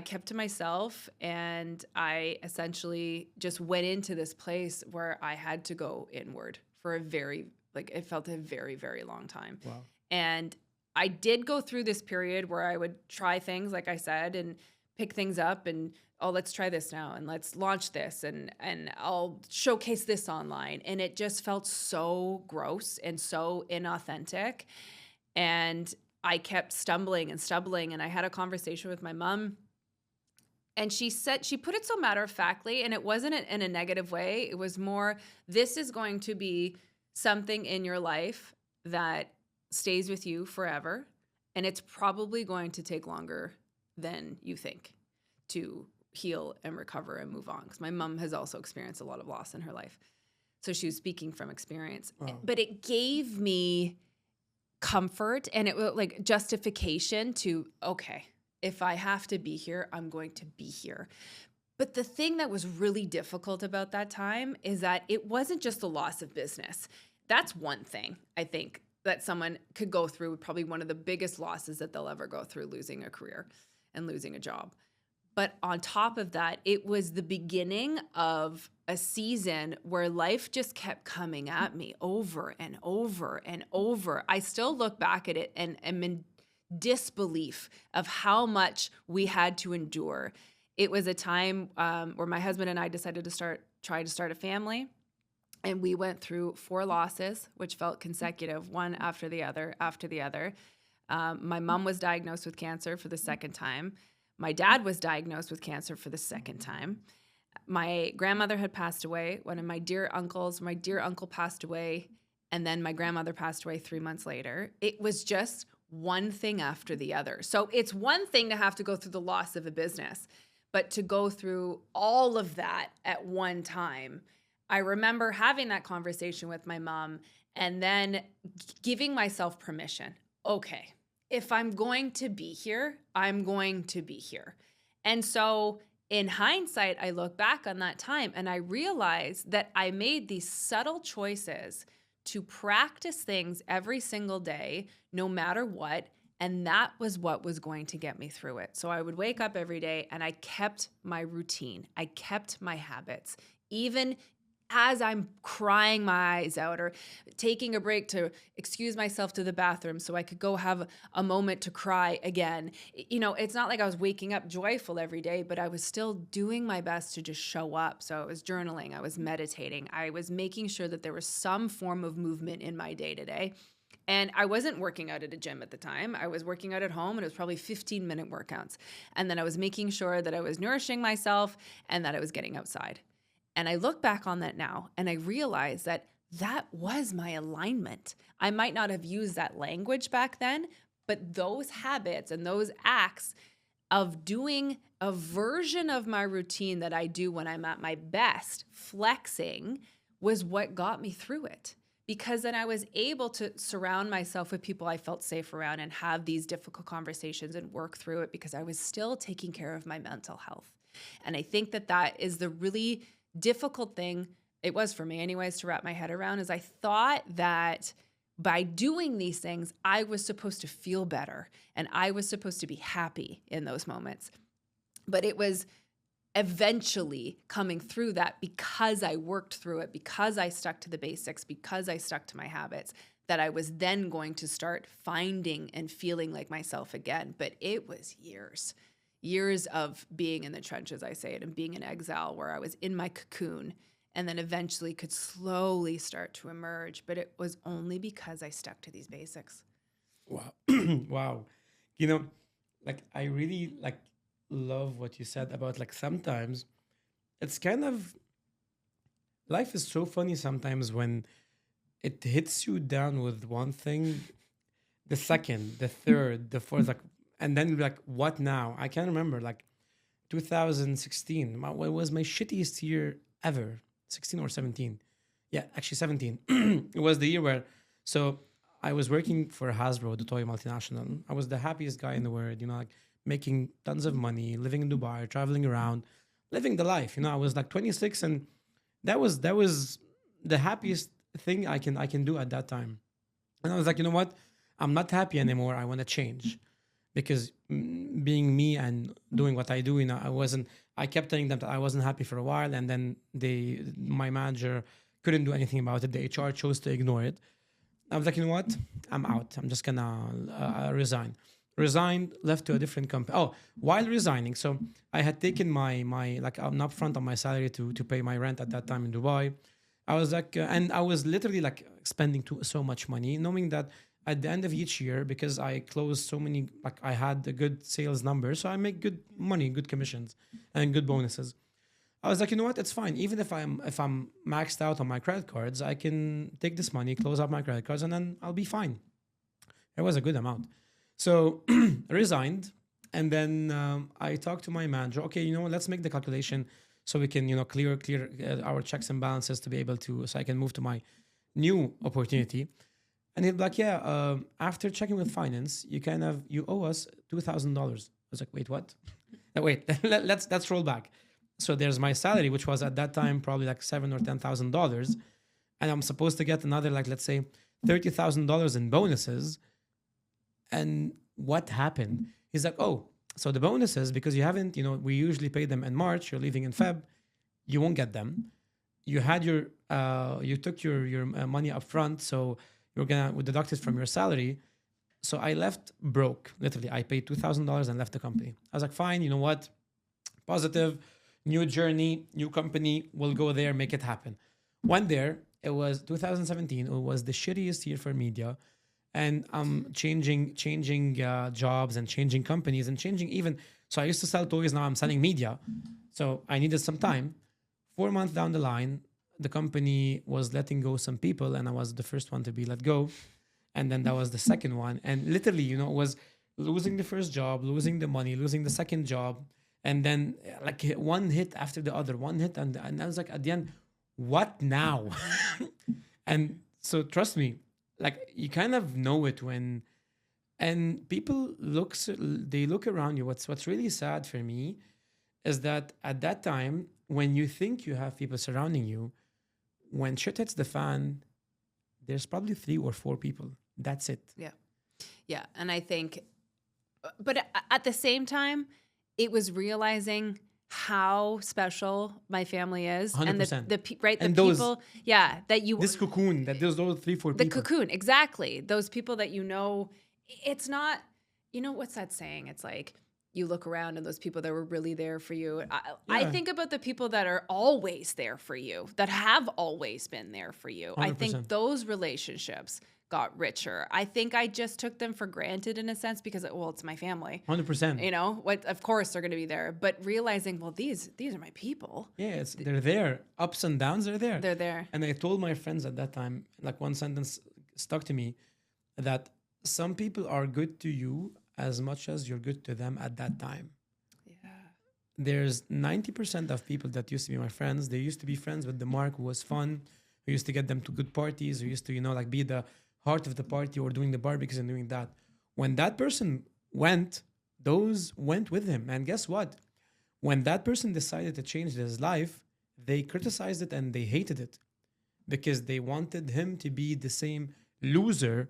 S1: kept to myself and I essentially just went into this place where I had to go inward for it felt a very, very long time.
S2: Wow. And
S1: I did go through this period where I would try things, like I said, and pick things up and, let's try this now and let's launch this and I'll showcase this online. And it just felt so gross and so inauthentic. And I kept stumbling and stumbling. And I had a conversation with my mom and she put it so matter-of-factly, and it wasn't in a negative way. It was more, this is going to be something in your life that stays with you forever. And it's probably going to take longer than you think to heal and recover and move on. Because my mom has also experienced a lot of loss in her life. So she was speaking from experience.
S2: Wow.
S1: But it gave me comfort and it was like justification to, okay, if I have to be here, I'm going to be here. But the thing that was really difficult about that time is that it wasn't just the loss of business. That's one thing, I think, that someone could go through, probably one of the biggest losses that they'll ever go through, losing a career and losing a job. But on top of that, it was the beginning of a season where life just kept coming at me over and over and over. I still look back at it and am in disbelief of how much we had to endure. It was a time where my husband and I decided to try to start a family. And we went through 4 losses, which felt consecutive, one after the other, after the other. My mom was diagnosed with cancer for the second time. My dad was diagnosed with cancer for the second time. My grandmother had passed away. One of my dear uncle passed away. And then my grandmother passed away 3 months later. It was just one thing after the other. So it's one thing to have to go through the loss of a business, but to go through all of that at one time. I remember having that conversation with my mom and then giving myself permission. Okay, if I'm going to be here, I'm going to be here. And so in hindsight, I look back on that time and I realize that I made these subtle choices to practice things every single day, no matter what. And that was what was going to get me through it. So I would wake up every day and I kept my routine. I kept my habits, even as I'm crying my eyes out or taking a break to excuse myself to the bathroom so I could go have a moment to cry again. You know, it's not like I was waking up joyful every day, but I was still doing my best to just show up. So I was journaling, I was meditating, I was making sure that there was some form of movement in my day to day. And I wasn't working out at a gym at the time. I was working out at home, and it was probably 15-minute workouts. And then I was making sure that I was nourishing myself and that I was getting outside. And I look back on that now and I realize that that was my alignment. I might not have used that language back then, but those habits and those acts of doing a version of my routine that I do when I'm at my best, flexing, was what got me through it. Because then I was able to surround myself with people I felt safe around and have these difficult conversations and work through it because I was still taking care of my mental health. And I think that that is the really difficult thing, it was for me anyways, to wrap my head around, is I thought that by doing these things, I was supposed to feel better and I was supposed to be happy in those moments. But it was eventually coming through that because I worked through it, because I stuck to the basics, because I stuck to my habits, that I was then going to start finding and feeling like myself again. But it was years of being in the trenches, I say it, and being in exile where I was in my cocoon and then eventually could slowly start to emerge. But it was only because I stuck to these basics.
S2: Wow. Wow. Like I really love what you said about sometimes it's kind of life is so funny sometimes when it hits you down with one thing, the second, the third, the fourth, and then you're what now? I can't remember. 2016, what was my shittiest year ever? 16 or 17? Yeah, actually 17. It was the year where, so I was working for Hasbro, the toy multinational. I was the happiest guy in the world, making tons of money, living in Dubai, traveling around, living the life. I was 26, and that was the happiest thing I can do at that time. And I was you know what? I'm not happy anymore. I want to change. Because being me and doing what I do, I kept telling them that I wasn't happy for a while, and then my manager couldn't do anything about it. The HR chose to ignore it. I was you know what? I'm out. I'm just gonna resign. Resigned, left to a different company. Oh, while resigning, so I had taken my an upfront on my salary to pay my rent at that time in Dubai. I was and I was literally spending so much money, knowing that at the end of each year, because I closed so many, I had a good sales number, so I make good money, good commissions, and good bonuses. I was you know what? It's fine. Even if I'm maxed out on my credit cards, I can take this money, close out my credit cards, and then I'll be fine. It was a good amount. So resigned, and then I talked to my manager. Okay, let's make the calculation so we can clear our checks and balances to be able to, so I can move to my new opportunity. And he'd be yeah, after checking with finance, you owe us $2,000. I was wait, what? Wait, let's roll back. So there's my salary, which was at that time probably $7,000 or $10,000, and I'm supposed to get another let's say $30,000 in bonuses. And what happened? He's oh, So the bonuses, because you haven't, we usually pay them in March, you're leaving in Feb, you won't get them. You had you took your money up front, so you're gonna deduct it from your salary. So I left broke, literally. I paid $2,000 and left the company. I was like, fine, you know what? Positive, new journey, new company, we'll go there, make it happen. Went there, it was 2017, it was the shittiest year for media. And I'm changing jobs and changing companies and changing even. So I used to sell toys, now I'm selling media. So I needed some time. 4 months down the line, the company was letting go some people, and I was the first one to be let go. And then that was the second one. And literally, it was losing the first job, losing the money, losing the second job. And then like one hit after the other, one hit. And I was like, at the end, what now? And so trust me, like you kind of know it when, and people they look around you. What's really sad for me is that at that time, when you think you have people surrounding you, when shit hits the fan, there's probably 3 or 4 people. That's it.
S1: Yeah. Yeah. And I think, but at the same time, it was realizing how special my family is.
S2: 100%.
S1: And
S2: And those-
S1: people, yeah, that you,
S2: This cocoon, that there's those 3, 4
S1: the
S2: people.
S1: cocoon, exactly. Those people that it's not, what's that saying? It's like, you look around and those people that were really there for you. I
S2: Yeah.
S1: think about the people that are always there for you, that have always been there for you. I
S2: 100%.
S1: think those relationships got richer. I think I just took them for granted in a sense because, it's my family.
S2: 100%.
S1: Of course they're going to be there. But realizing, these are my people.
S2: Yeah, they're there. Ups and downs are there.
S1: They're there.
S2: And I told my friends at that time, like one sentence stuck to me, that some people are good to you as much as you're good to them at that time.
S1: Yeah.
S2: There's 90% of people that used to be my friends. They used to be friends with the Mark, who was fun, who used to get them to good parties, who used to, like be the heart of the party or doing the barbecues and doing that. When that person went, those went with him. And guess what? When that person decided to change his life, they criticized it and they hated it because they wanted him to be the same loser.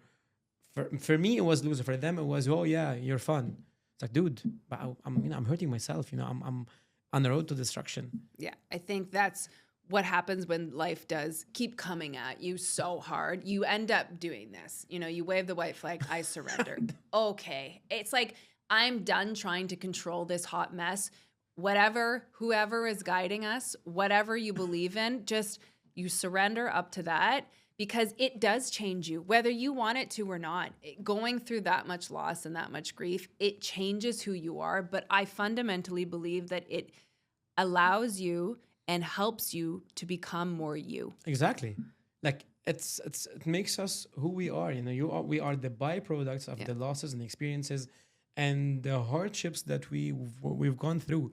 S2: For me, it was loser. For them, it was, oh yeah, you're fun. It's like, dude, but I'm hurting myself. I'm on the road to destruction.
S1: Yeah, I think that's what happens when life does keep coming at you so hard. You end up doing this. You wave the white flag, I surrendered. Okay. It's like, I'm done trying to control this hot mess. Whoever is guiding us, whatever you believe in, just you surrender up to that. Because it does change you, whether you want it to or not. Going through that much loss and that much grief, it changes who you are. But I fundamentally believe that it allows you and helps you to become more you.
S2: Exactly. Like it makes us who we are. We are the byproducts of the losses and experiences and the hardships that we've gone through.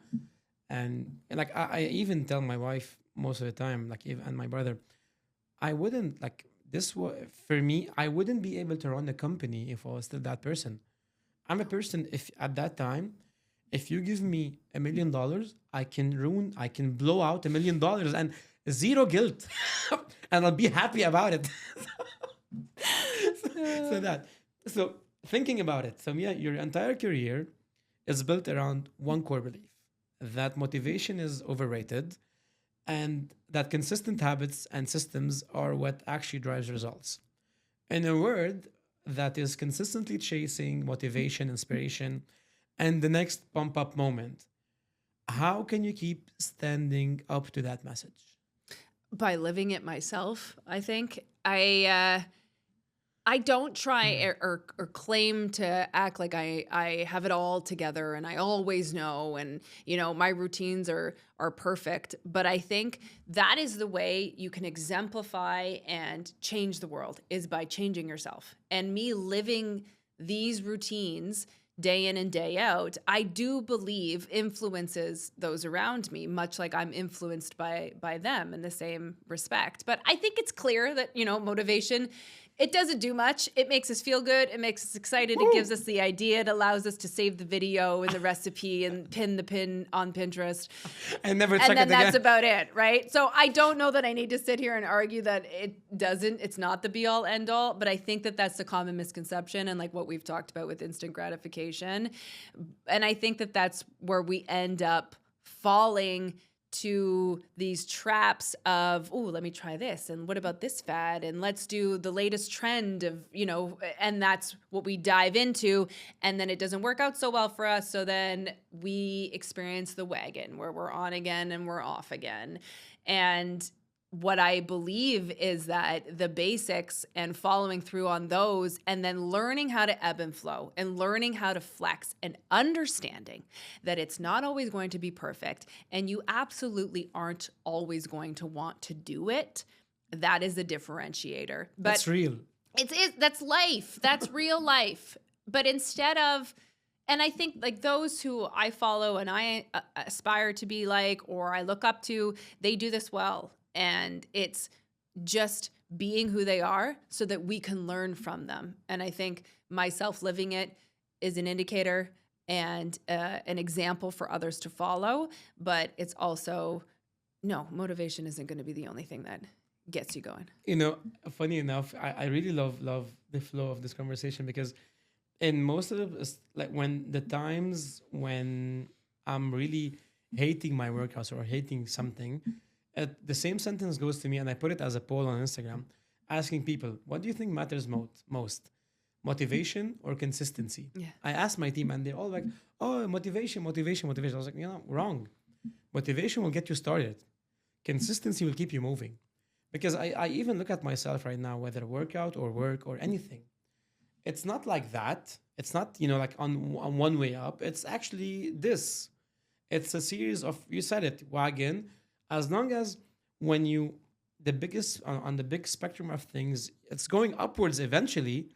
S2: And like I even tell my wife most of the time, and my brother, I wouldn't for me, I wouldn't be able to run the company if I was still that person. I'm a person, if at that time, if you give me $1 million, I can blow out $1 million and zero guilt. And I'll be happy about it. So thinking about it. So yeah, your entire career is built around one core belief, that motivation is overrated and that consistent habits and systems are what actually drives results. In a world that is consistently chasing motivation, inspiration, and the next pump up moment, how can you keep standing up to that message?
S1: By living it myself, I think. I don't try or claim to act like I have it all together and I always know and my routines are perfect, but I think that is the way you can exemplify and change the world is by changing yourself. And me living these routines day in and day out, I do believe influences those around me, much like I'm influenced by them in the same respect. But I think it's clear that, motivation It doesn't do much. It makes us feel good. It makes us excited. It gives us the idea. It allows us to save the video and the recipe and pin the pin on Pinterest.
S2: And never check
S1: And
S2: it
S1: then that's
S2: again.
S1: about it, right? So I don't know that I need to sit here and argue that it's not the be all end all, but I think that that's the common misconception and like what we've talked about with instant gratification. And I think that that's where we end up falling to these traps of, oh, let me try this. And what about this fad? And let's do the latest trend of, and that's what we dive into. And then it doesn't work out so well for us. So then we experience the wagon where we're on again and we're off again. And what I believe is that the basics and following through on those and then learning how to ebb and flow and learning how to flex and understanding that it's not always going to be perfect and you absolutely aren't always going to want to do it. That is the differentiator. But
S2: That's real.
S1: That's life. That's real life. But instead of, and I think like those who I follow and I aspire to be like, or I look up to, they do this well. And it's just being who they are so that we can learn from them. And I think myself living it is an indicator and an example for others to follow. But it's also, no, motivation isn't going to be the only thing that gets you going.
S2: Funny enough, I really love the flow of this conversation because in most of it, like when the times when I'm really hating my workouts or hating something, the same sentence goes to me, and I put it as a poll on Instagram, asking people, what do you think matters most? Motivation or consistency?
S1: Yeah.
S2: I asked my team, and they're all like, oh, motivation. I was like, wrong. Motivation will get you started. Consistency will keep you moving. Because I even look at myself right now, whether workout or work or anything. It's not like that. It's not, like on one way up. It's actually this. It's a series of, you said it, wagon. As long as when the biggest, on the big spectrum of things, it's going upwards eventually,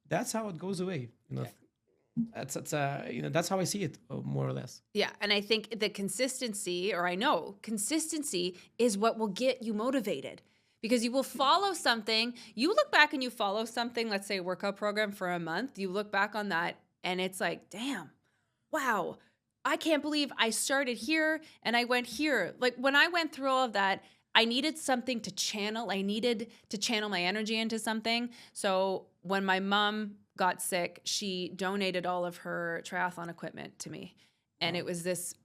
S2: that's how it goes away. That's how I see it, more or less.
S1: Yeah. And I think the consistency is what will get you motivated. Because you will follow something, you look back and you follow something, let's say a workout program for a month, you look back on that and it's like, damn, wow, I can't believe I started here and I went here. Like when I went through all of that, I needed something to channel. I needed to channel my energy into something. So when my mom got sick, she donated all of her triathlon equipment to me. And it was this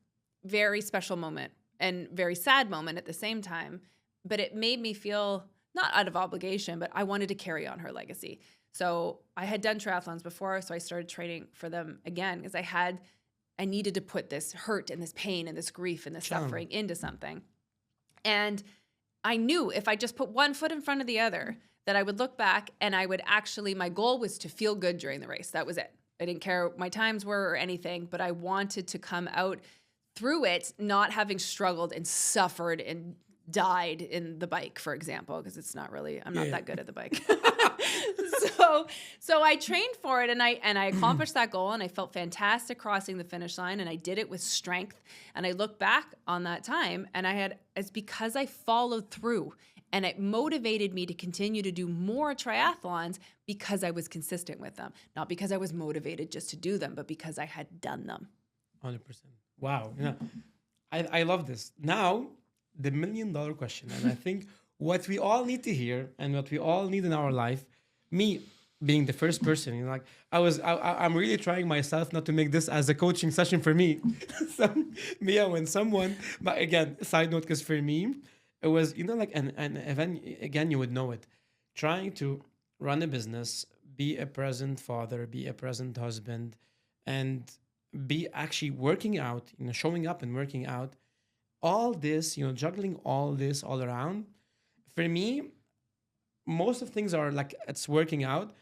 S1: very special moment and very sad moment at the same time. But it made me feel not out of obligation, but I wanted to carry on her legacy. So I had done triathlons before, so I started training for them again because I needed to put this hurt and this pain and this grief and this suffering into something. And I knew if I just put one foot in front of the other, that I would look back and I would actually, my goal was to feel good during the race. That was it. I didn't care what my times were or anything, but I wanted to come out through it not having struggled and suffered and died in the bike, for example, because it's not really, I'm not that good at the bike. So I trained for it and I accomplished that goal and I felt fantastic crossing the finish line and I did it with strength. And I look back on that time and it's because I followed through and it motivated me to continue to do more triathlons because I was consistent with them. Not because I was motivated just to do them, but because I had done them.
S2: 100%. Wow. I love this. Now, the $1 million question. And I think what we all need to hear and what we all need in our life, me being the first person, I'm really trying myself not to make this as a coaching session for me. So, Mia, when someone, but again, side note, because for me, it was, an event, again, you would know it, trying to run a business, be a present father, be a present husband, and be actually working out, showing up and working out. All this, juggling all this all around, for me, most of things are like it's working out.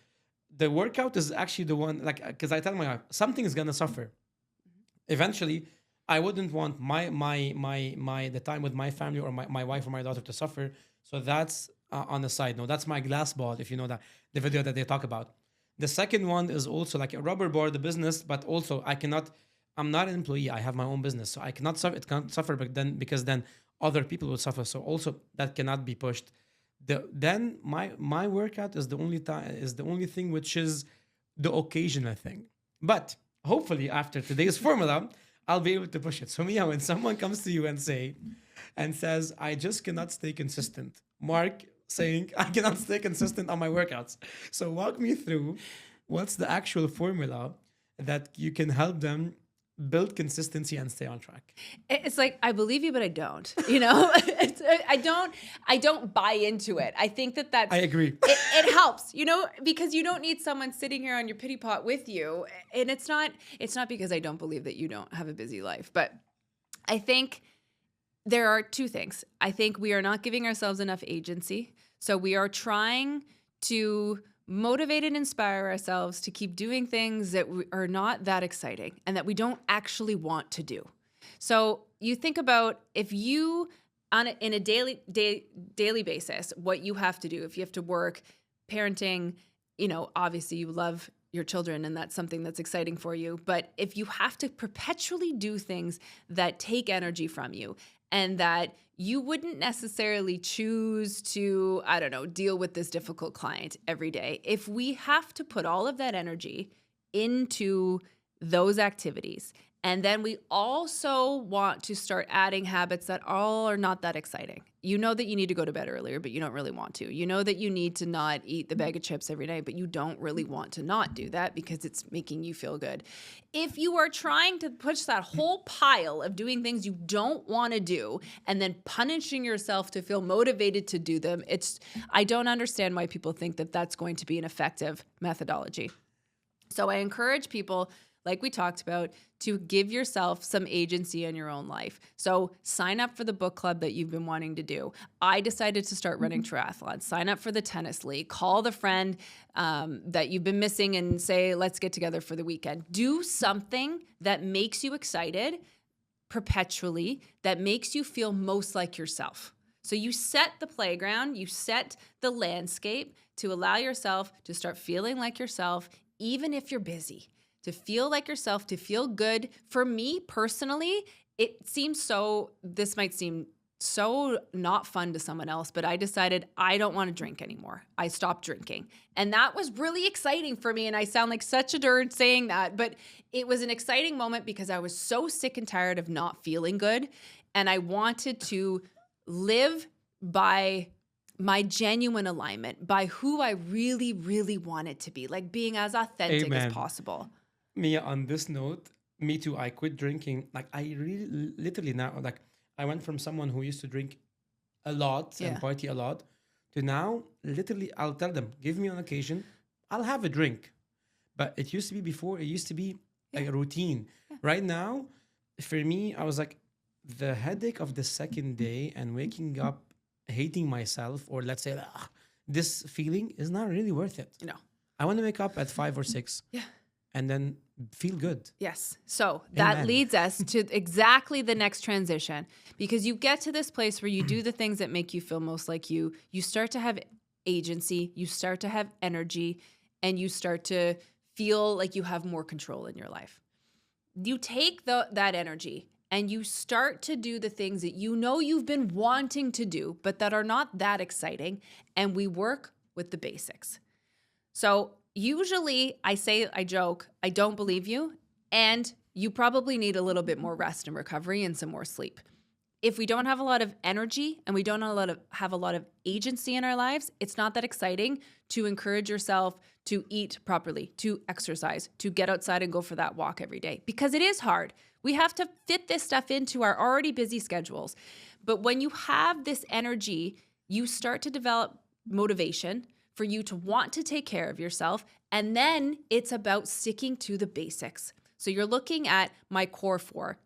S2: The workout is actually the one, because I tell my wife, something is gonna suffer. Eventually, I wouldn't want the time with my family or my wife or my daughter to suffer. So that's on the side. No, that's my glass ball, if you know that, the video that they talk about. The second one is also like a rubber board, the business, but also I'm not an employee. I have my own business, so I cannot suffer. It can't suffer, but because then other people will suffer. So also that cannot be pushed. Then my workout is the only time is the only thing which is the occasional thing. But hopefully after today's formula, I'll be able to push it. So Mia, when someone comes to you and says, I just cannot stay consistent. Mark saying, I cannot stay consistent on my workouts. So walk me through what's the actual formula that you can help them build consistency and stay on track.
S1: It's like, I believe you, but I don't, you know, I don't buy into it. I think that's,
S2: I agree.
S1: It helps, you know, because you don't need someone sitting here on your pity pot with you. And it's not because I don't believe that you don't have a busy life, but I think there are two things. I think we are not giving ourselves enough agency. So we are trying to motivate and inspire ourselves to keep doing things that are not that exciting and that we don't actually want to do. So you think about if you in a daily basis, what you have to do, if you have to work, parenting, you know, obviously you love your children and that's something that's exciting for you. But if you have to perpetually do things that take energy from you and that you wouldn't necessarily choose to, I don't know, deal with this difficult client every day. If we have to put all of that energy into those activities, and then we also want to start adding habits that all are not that exciting. You know that you need to go to bed earlier, but you don't really want to. You know that you need to not eat the bag of chips every day, but you don't really want to not do that because it's making you feel good. If you are trying to push that whole pile of doing things you don't want to do and then punishing yourself to feel motivated to do them, I don't understand why people think that that's going to be an effective methodology. So I encourage people, like we talked about, to give yourself some agency in your own life. So sign up for the book club that you've been wanting to do. I decided to start running triathlons. Sign up for the tennis league. Call the friend that you've been missing and say, let's get together for the weekend. Do something that makes you excited perpetually, that makes you feel most like yourself. So you set the playground, you set the landscape to allow yourself to start feeling like yourself, even if you're busy. To feel like yourself, to feel good. For me personally, this might seem so not fun to someone else, but I decided I don't want to drink anymore. I stopped drinking. And that was really exciting for me. And I sound like such a nerd saying that, but it was an exciting moment because I was so sick and tired of not feeling good. And I wanted to live by my genuine alignment, by who I really, really wanted to be, like being as authentic
S2: Amen.
S1: as possible.
S2: Mia, on this note, me too. I quit drinking. Like I really, literally now, like I went from someone who used to drink a lot and party a lot to now, literally, I'll tell them, give me an occasion, I'll have a drink. But it used to be before. It used to be like a routine. Yeah. Right now, for me, I was like, the headache of the second day and waking up hating myself, or let's say, this feeling is not really worth it.
S1: No,
S2: I want to wake up at 5 or 6.
S1: Yeah.
S2: And then feel good.
S1: Yes. So that leads us to exactly the next transition, because you get to this place where you do the things that make you feel most like you. You start to have agency, you start to have energy, and you start to feel like you have more control in your life. You take that energy and you start to do the things that you know you've been wanting to do, but that are not that exciting. And we work with the basics. So usually I joke, I don't believe you, and you probably need a little bit more rest and recovery and some more sleep. If we don't have a lot of energy and we don't have a lot of agency in our lives, it's not that exciting to encourage yourself to eat properly, to exercise, to get outside and go for that walk every day, because it is hard. We have to fit this stuff into our already busy schedules. But when you have this energy, you start to develop motivation for you to want to take care of yourself. And then it's about sticking to the basics. So you're looking at my core 4,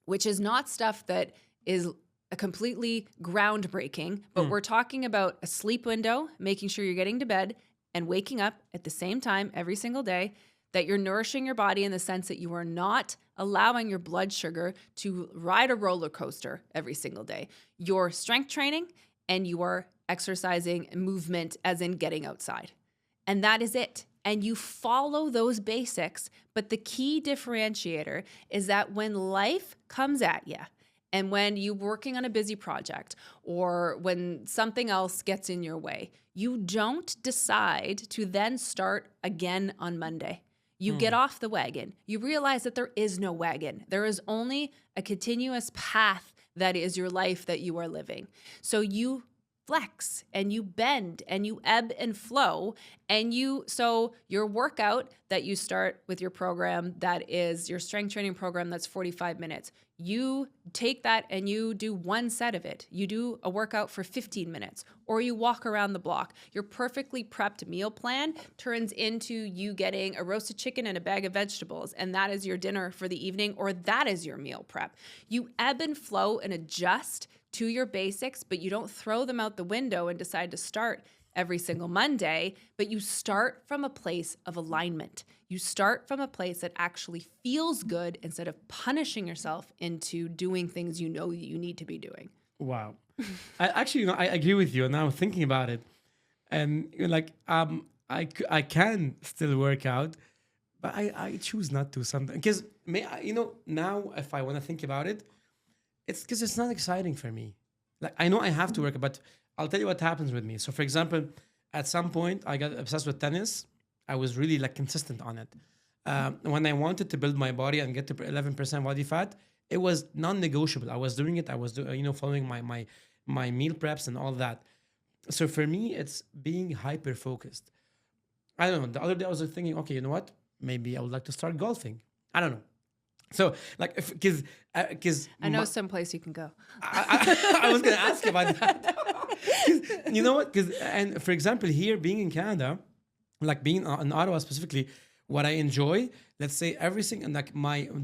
S1: which is not stuff that is a completely groundbreaking, but we're talking about a sleep window, making sure you're getting to bed and waking up at the same time every single day, that you're nourishing your body in the sense that you are not allowing your blood sugar to ride a roller coaster every single day. You're strength training and you are exercising and movement, as in getting outside. And that is it. And you follow those basics. But the key differentiator is that when life comes at you And when you're working on a busy project or when something else gets in your way, you don't decide to then start again on Monday. You get off the wagon. You realize that there is no wagon. There is only a continuous path that is your life that you are living. So you flex and you bend and you ebb and flow, and so your workout that you start with your program, that is your strength training program, that's 45 minutes. You take that and you do one set of it. You do a workout for 15 minutes, or you walk around the block. Your perfectly prepped meal plan turns into you getting a roasted chicken and a bag of vegetables, and that is your dinner for the evening, or that is your meal prep. You ebb and flow and adjust to your basics, but you don't throw them out the window and decide to start every single Monday, but you start from a place of alignment. You start from a place that actually feels good instead of punishing yourself into doing things you know that you need to be doing.
S2: Wow. I agree with you. And now I'm thinking about it. And I can still work out, but I choose not to sometimes. Because, now if I want to think about it, it's because it's not exciting for me. Like, I know I have to work, but I'll tell you what happens with me. So, for example, at some point, I got obsessed with tennis. I was really consistent on it. When I wanted to build my body and get to 11% body fat, it was non-negotiable. I was doing it. I was following my meal preps and all that. So for me, it's being hyper focused. I don't know. The other day I was thinking, okay, you know what? Maybe I would like to start golfing. I don't know. So because
S1: I know some place you can go.
S2: I was going to ask you about that. You know what? And for example, here being in Canada, being in Ottawa specifically, what I enjoy, let's say everything, and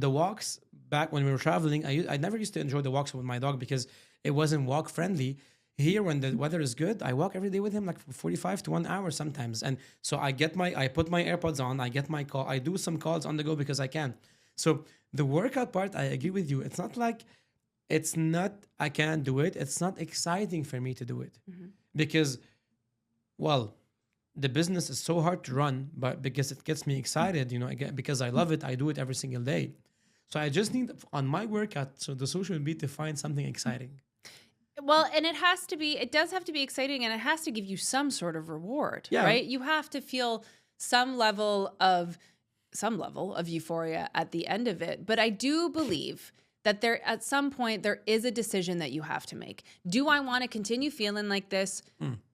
S2: the walks back when we were traveling, I never used to enjoy the walks with my dog because it wasn't walk friendly. Here, when the weather is good, I walk every day with him 45 to 1 hour sometimes. And so I put my AirPods on, I get my call, I do some calls on the go because I can. So the workout part, I agree with you. It's not I can't do it. It's not exciting for me to do it because, the business is so hard to run, but because it gets me excited, again, because I love it, I do it every single day. So I just need on my workout, so the social would be to find something exciting.
S1: Well, and it does have to be exciting, and it has to give you some sort of reward, right? You have to feel some level of euphoria at the end of it. But I do believe that at some point there is a decision that you have to make. Do I want to continue feeling like this?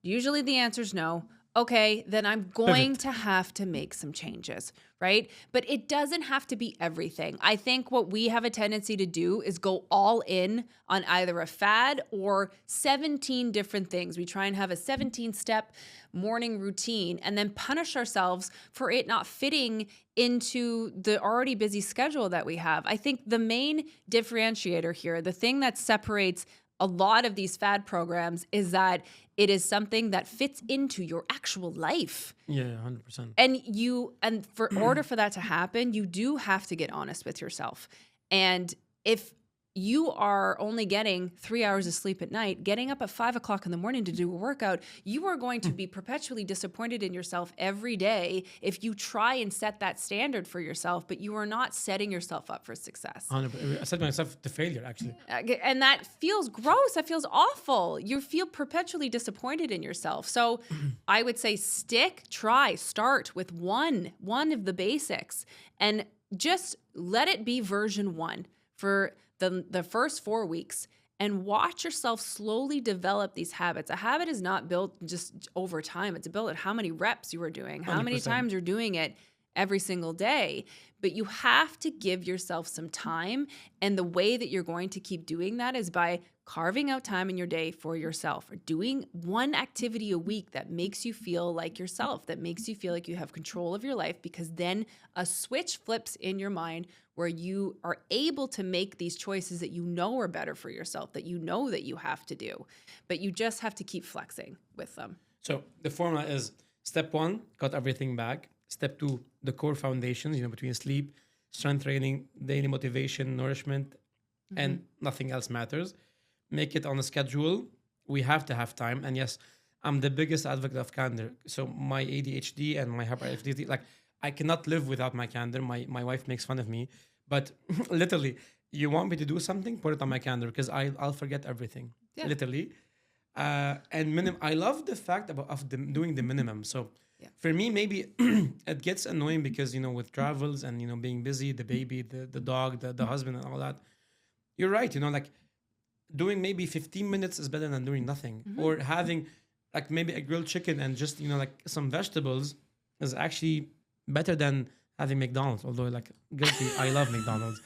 S1: Usually the answer is no. Okay, then I'm going to have to make some changes, right? But it doesn't have to be everything. I think what we have a tendency to do is go all in on either a fad or 17 different things. We try and have a 17-step morning routine and then punish ourselves for it not fitting into the already busy schedule that we have. I think the main differentiator here, the thing that separates a lot of these fad programs, is that it is something that fits into your actual life.
S2: Yeah, 100%.
S1: And for order for that to happen, you do have to get honest with yourself. And if you are only getting 3 hours of sleep at night, getting up at 5 o'clock in the morning to do a workout, you are going to be perpetually disappointed in yourself every day if you try and set that standard for yourself, but you are not setting yourself up for success.
S2: 100%. I set myself to failure, actually.
S1: And that feels gross. That feels awful. You feel perpetually disappointed in yourself. So I would say start with one of the basics, and just let it be version 1 for the first 4 weeks, and watch yourself slowly develop these habits. A habit is not built just over time. It's built at how many reps you are doing, how
S2: 100%.
S1: many times you're doing it every single day. But you have to give yourself some time. And the way that you're going to keep doing that is by carving out time in your day for yourself, or doing one activity a week that makes you feel like yourself, that makes you feel like you have control of your life, because then a switch flips in your mind where you are able to make these choices that you know are better for yourself, that you know that you have to do, but you just have to keep flexing with them.
S2: So the formula is: step 1, cut everything back. Step 2, the core foundations, between sleep, strength training, daily motivation, nourishment, and nothing else matters. Make it on a schedule. We have to have time. And yes, I'm the biggest advocate of candor. So my ADHD and my hyperactivity, I cannot live without my candor. My wife makes fun of me, but literally, you want me to do something, put it on my calendar because I'll forget everything,
S1: Yeah.
S2: literally. And I love the fact of doing the minimum. So
S1: Yeah.
S2: for me, maybe it gets annoying because with travels and being busy, the baby, the dog, the husband, and all that. You're right. Like doing maybe 15 minutes is better than doing nothing, or having like maybe a grilled chicken and just like some vegetables is actually better than having McDonald's. Although like guilty, I love McDonald's,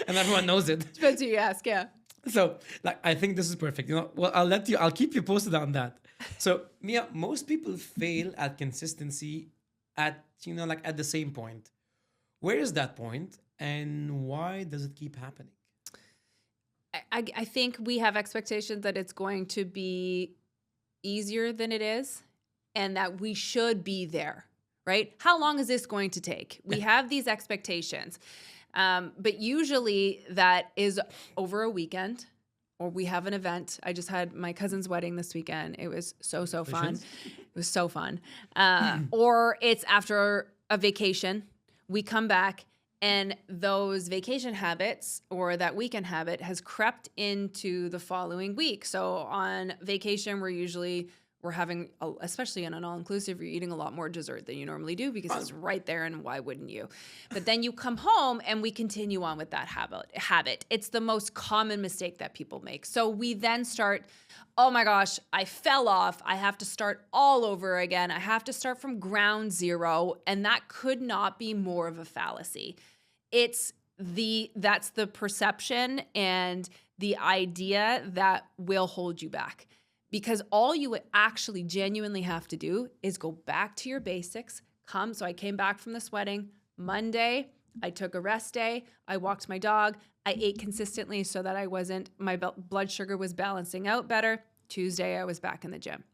S2: and everyone knows it.
S1: Depends who you ask, yeah.
S2: So like I think this is perfect. Well, I'll keep you posted on that. So Mia, most people fail at consistency at like at the same point. Where is that point and why does it keep happening?
S1: I think we have expectations that it's going to be easier than it is and that we should be there, right? How long is this going to take? We have these expectations. But usually that is over a weekend or we have an event. I just had my cousin's wedding this weekend. It was so fun. It was so fun. Or it's after a vacation. We come back and those vacation habits or that weekend habit has crept into the following week. So on vacation, we're having, especially in an all-inclusive, you're eating a lot more dessert than you normally do because it's right there and why wouldn't you? But then you come home and we continue on with that habit. It's the most common mistake that people make. So we then start, oh my gosh, I fell off. I have to start all over again. I have to start from ground zero. And that could not be more of a fallacy. That's the perception and the idea that will hold you back. Because all you would actually genuinely have to do is go back to your basics. So I came back from this wedding. Monday, I took a rest day. I walked my dog. I ate consistently so that my blood sugar was balancing out better. Tuesday, I was back in the gym.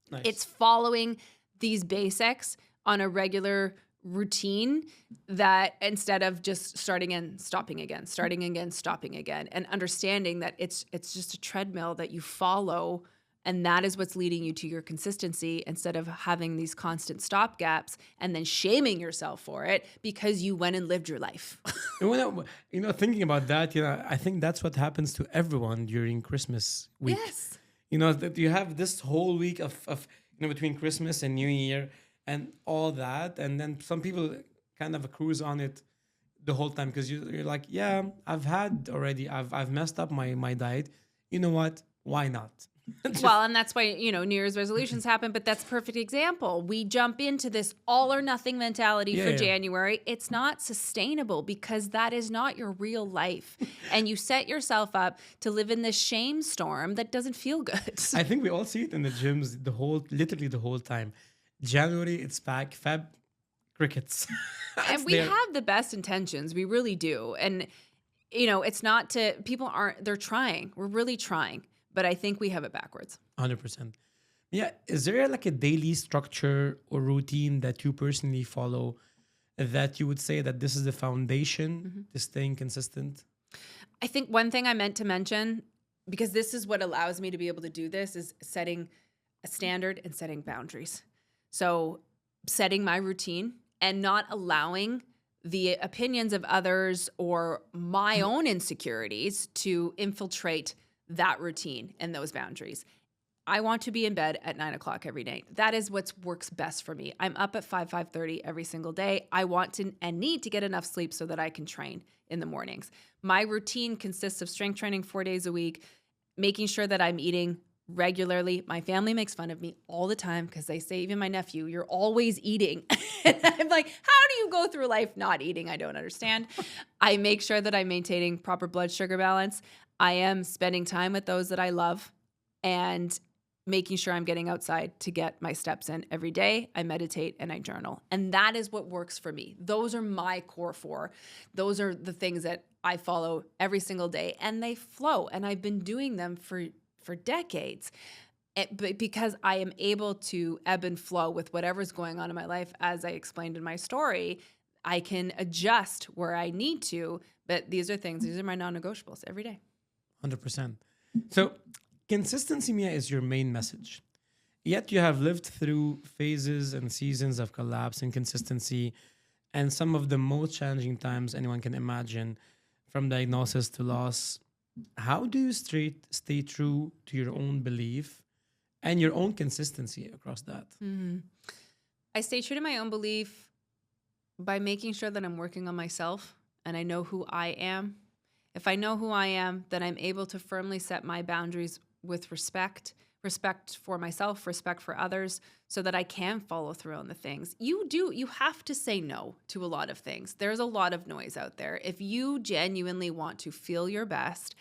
S2: Nice.
S1: It's following these basics on a regular routine that instead of just starting and stopping again, starting again, stopping again, and understanding that it's just a treadmill that you follow. And that is what's leading you to your consistency instead of having these constant stop gaps and then shaming yourself for it because you went and lived your life.
S2: Thinking about that, I think that's what happens to everyone during Christmas week.
S1: Yes.
S2: That you have this whole week of between Christmas and New Year and all that. And then some people kind of cruise on it the whole time because you're like, yeah, I've messed up my diet. You know what? Why not?
S1: Well, and that's why, New Year's resolutions happen, but that's a perfect example. We jump into this all or nothing mentality for January. It's not sustainable because that is not your real life. And you set yourself up to live in this shame storm that doesn't feel good.
S2: I think we all see it in the gyms literally the whole time. January, it's back. Feb, crickets.
S1: And we have the best intentions. We really do. And, it's not they're trying. We're really trying. But I think we have it backwards.
S2: 100%. Yeah. Is there like a daily structure or routine that you personally follow that you would say that this is the foundation to staying consistent?
S1: I think one thing I meant to mention, because this is what allows me to be able to do this, is setting a standard and setting boundaries. So setting my routine and not allowing the opinions of others or my own insecurities to infiltrate that routine and those boundaries. I want to be in bed at 9:00 every night. That is what works best for me. I'm up at 5:30 every single day. I want to and need to get enough sleep so that I can train in the mornings. My routine consists of strength training 4 days a week, making sure that I'm eating regularly. My family makes fun of me all the time because they say, even my nephew, you're always eating. And I'm like, how do you go through life not eating? I don't understand. I make sure that I'm maintaining proper blood sugar balance. I am spending time with those that I love and making sure I'm getting outside to get my steps in every day. I meditate and I journal. And that is what works for me. Those are my core 4. Those are the things that I follow every single day and they flow. And I've been doing them for decades. But because I am able to ebb and flow with whatever's going on in my life, as I explained in my story, I can adjust where I need to. But these are my non-negotiables every day.
S2: 100%. So consistency, Mia, is your main message. Yet you have lived through phases and seasons of collapse and consistency and some of the most challenging times anyone can imagine. from diagnosis to loss, how do you stay true to your own belief and your own consistency across that?
S1: I stay true to my own belief by making sure that I'm working on myself and I know who I am. If I know who I am, then I'm able to firmly set my boundaries with respect for myself, respect for others, so that I can follow through on the things. You have to say no to a lot of things. There's a lot of noise out there. If you genuinely want to feel your best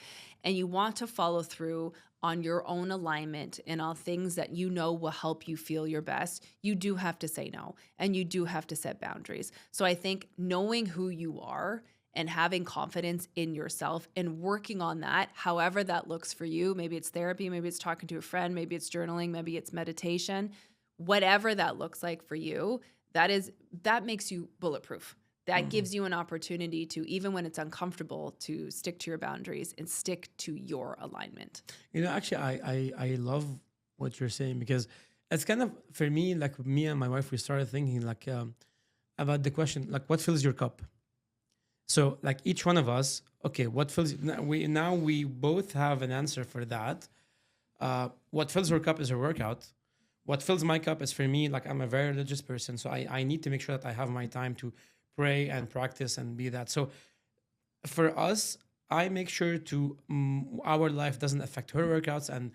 S1: and you want to follow through on your own alignment and on things that you know will help you feel your best, you do have to say no and you do have to set boundaries. So I think knowing who you are and having confidence in yourself and working on that, however that looks for you, maybe it's therapy, maybe it's talking to a friend, maybe it's journaling, maybe it's meditation, whatever that looks like for you, that makes you bulletproof. That gives you an opportunity to, even when it's uncomfortable, to stick to your boundaries and stick to your alignment.
S2: Actually, I love what you're saying, because it's kind of, for me, like me and my wife, we started thinking like about the question, like, what fills your cup? So like each one of us, okay, what fills, now we both have an answer for that. What fills her cup is her workout. What fills my cup is, for me, like, I'm a very religious person. So I need to make sure that I have my time to pray and practice and be that. So for us, I make sure to our life doesn't affect her workouts, and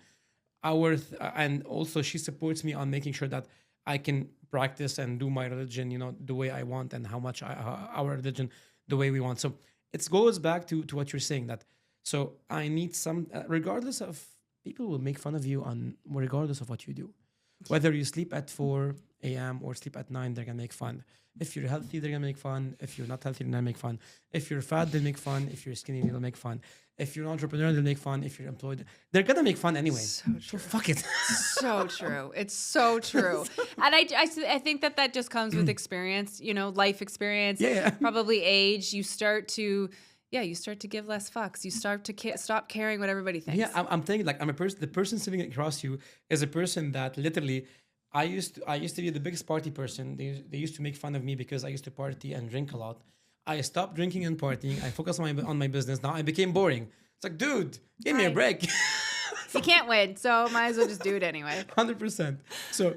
S2: and also she supports me on making sure that I can practice and do my religion, the way I want, and how much our religion the way we want. So it goes back to what you're saying, that so I need some, regardless of, people will make fun of you on regardless of what you do, whether you sleep at 4 a.m. or sleep at 9, they're gonna make fun. If you're healthy, they're gonna make fun. If you're not healthy, they're gonna make fun. If you're fat, they'll make fun. If you're skinny, they'll make fun. If you're an entrepreneur, they'll make fun. If you're employed, they're gonna make fun anyway. So fuck it.
S1: So true. It's so true. And I think that just comes with experience, life experience, probably age. You start to give less fucks. You start to stop caring what everybody thinks.
S2: Yeah, I'm thinking, like, I'm a person. The person sitting across you is a person that literally, I used to be the biggest party person. They used to make fun of me because I used to party and drink a lot. I stopped drinking and partying. I focused on my business. Now I became boring. It's like, dude, give me a break.
S1: You can't win, so might as well just do it anyway.
S2: 100%. So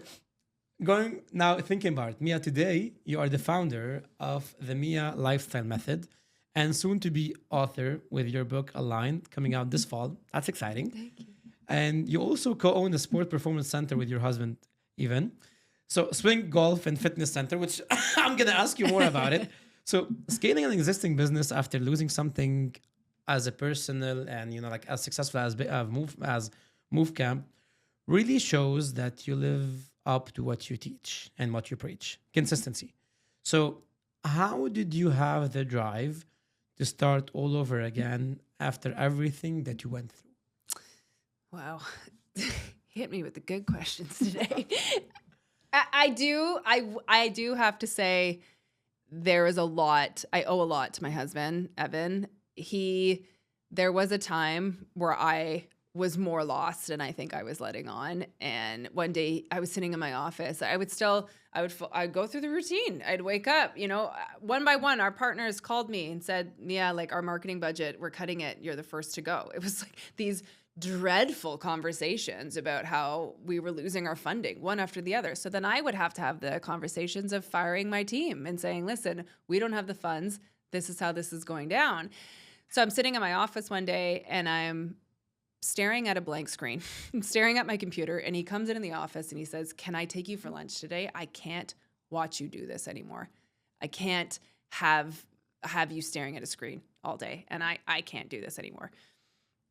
S2: thinking about it, Mia, today you are the founder of the Mia Lifestyle Method, and soon to be author with your book Aligned, coming out this fall. That's exciting.
S1: Thank you.
S2: And you also co-own the Sport Performance Center with your husband, even. So Swing Golf and Fitness Center, which I'm going to ask you more about it. So scaling an existing business after losing something as a personal and, like, as successful as Move Camp really shows that you live up to what you teach and what you preach. Consistency. So how did you have the drive to start all over again after everything that you went through?
S1: Wow. Hit me with the good questions today. I do have to say, there is a lot. I owe a lot to my husband, Evan. There was a time where I was more lost than I think I was letting on. And one day I was sitting in my office. I'd go through the routine. I'd wake up, one by one. Our partners called me and said, "Yeah, like, our marketing budget, we're cutting it. You're the first to go." It was like these dreadful conversations about how we were losing our funding, one after the other. So then I would have to have the conversations of firing my team and saying, "Listen, we don't have the funds. This is how this is going down." So I'm sitting in my office one day and I'm staring at a blank screen. I'm staring at my computer, and he comes into the office and he says, "Can I take you for lunch today? I can't watch you do this anymore. I can't have you staring at a screen all day. And I can't do this anymore."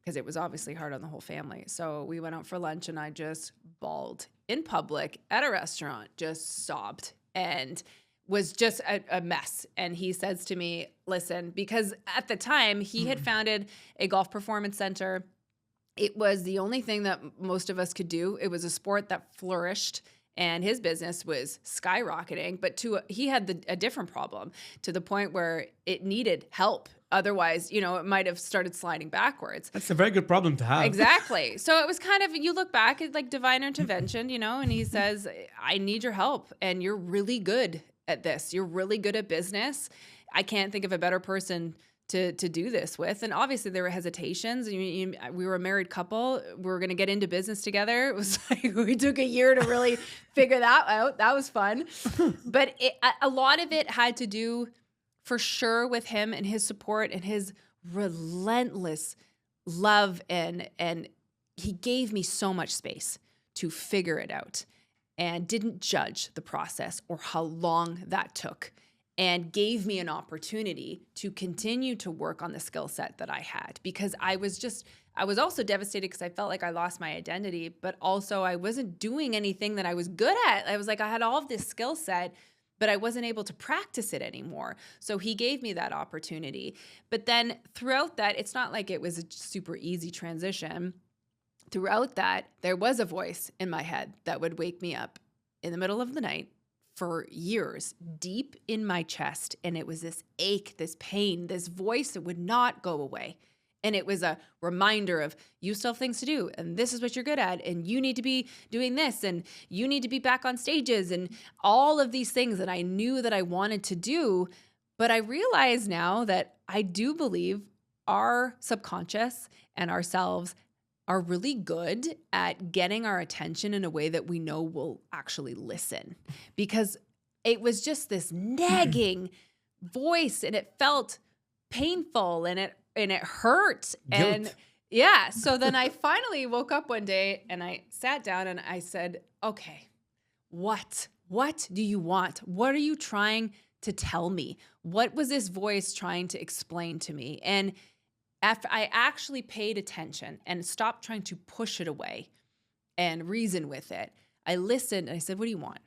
S1: Because it was obviously hard on the whole family. So we went out for lunch and I just bawled in public at a restaurant, just sobbed, and was just a mess. And he says to me, "Listen," because at the time he had founded a golf performance center. It was the only thing that most of us could do. It was a sport that flourished and his business was skyrocketing. But he had a different problem, to the point where it needed help. Otherwise, it might have started sliding backwards.
S2: That's a very good problem to have.
S1: Exactly. So it was kind of, you look back at like divine intervention, and he says, "I need your help, and you're really good at this. You're really good at business. I can't think of a better person to do this with. And obviously there were hesitations. We were a married couple. We were going to get into business together. It was like we took a year to really figure that out. That was fun. But a lot of it had to do for sure with him and his support and his relentless love. And he gave me so much space to figure it out and didn't judge the process or how long that took, and gave me an opportunity to continue to work on the skill set that I had, because I was also devastated because I felt like I lost my identity, but also I wasn't doing anything that I was good at. I was like, I had all of this skill set, but I wasn't able to practice it anymore. So he gave me that opportunity. But then throughout that, it's not like it was a super easy transition. Throughout that, there was a voice in my head that would wake me up in the middle of the night for years, deep in my chest. And it was this ache, this pain, this voice that would not go away. And it was a reminder of, you still have things to do, and this is what you're good at, and you need to be doing this, and you need to be back on stages, and all of these things that I knew that I wanted to do. But I realize now that I do believe our subconscious and ourselves are really good at getting our attention in a way that we know will actually listen, because it was just this nagging voice, and it felt painful, and it hurt.
S2: Guilt.
S1: And yeah, so then I finally woke up one day and I sat down and I said, okay, what do you want? What are you trying to tell me? What was this voice trying to explain to me? And after I actually paid attention and stopped trying to push it away and reason with it, I listened and I said, what do you want?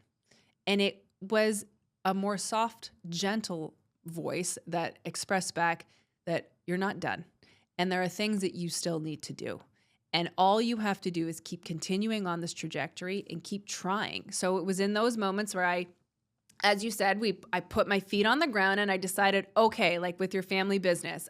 S1: And it was a more soft, gentle voice that expressed back that you're not done. And there are things that you still need to do. And all you have to do is keep continuing on this trajectory and keep trying. So it was in those moments where as you said, I put my feet on the ground and I decided, okay, like with your family business,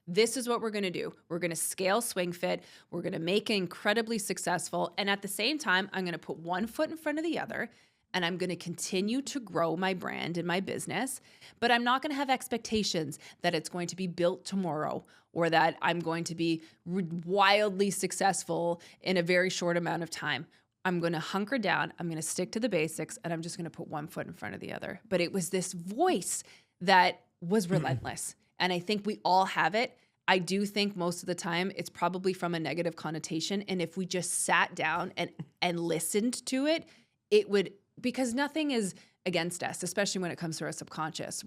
S1: this is what we're going to do. We're going to scale Swing Fit. We're going to make it incredibly successful. And at the same time, I'm going to put one foot in front of the other, and I'm going to continue to grow my brand and my business. But I'm not going to have expectations that it's going to be built tomorrow, or that I'm going to be wildly successful in a very short amount of time. I'm going to hunker down, I'm going to stick to the basics, and I'm just going to put one foot in front of the other. But it was this voice that was relentless. And I think we all have it. I do think most of the time it's probably from a negative connotation. And if we just sat down and listened to it, it would, because nothing is against us, especially when it comes to our subconscious.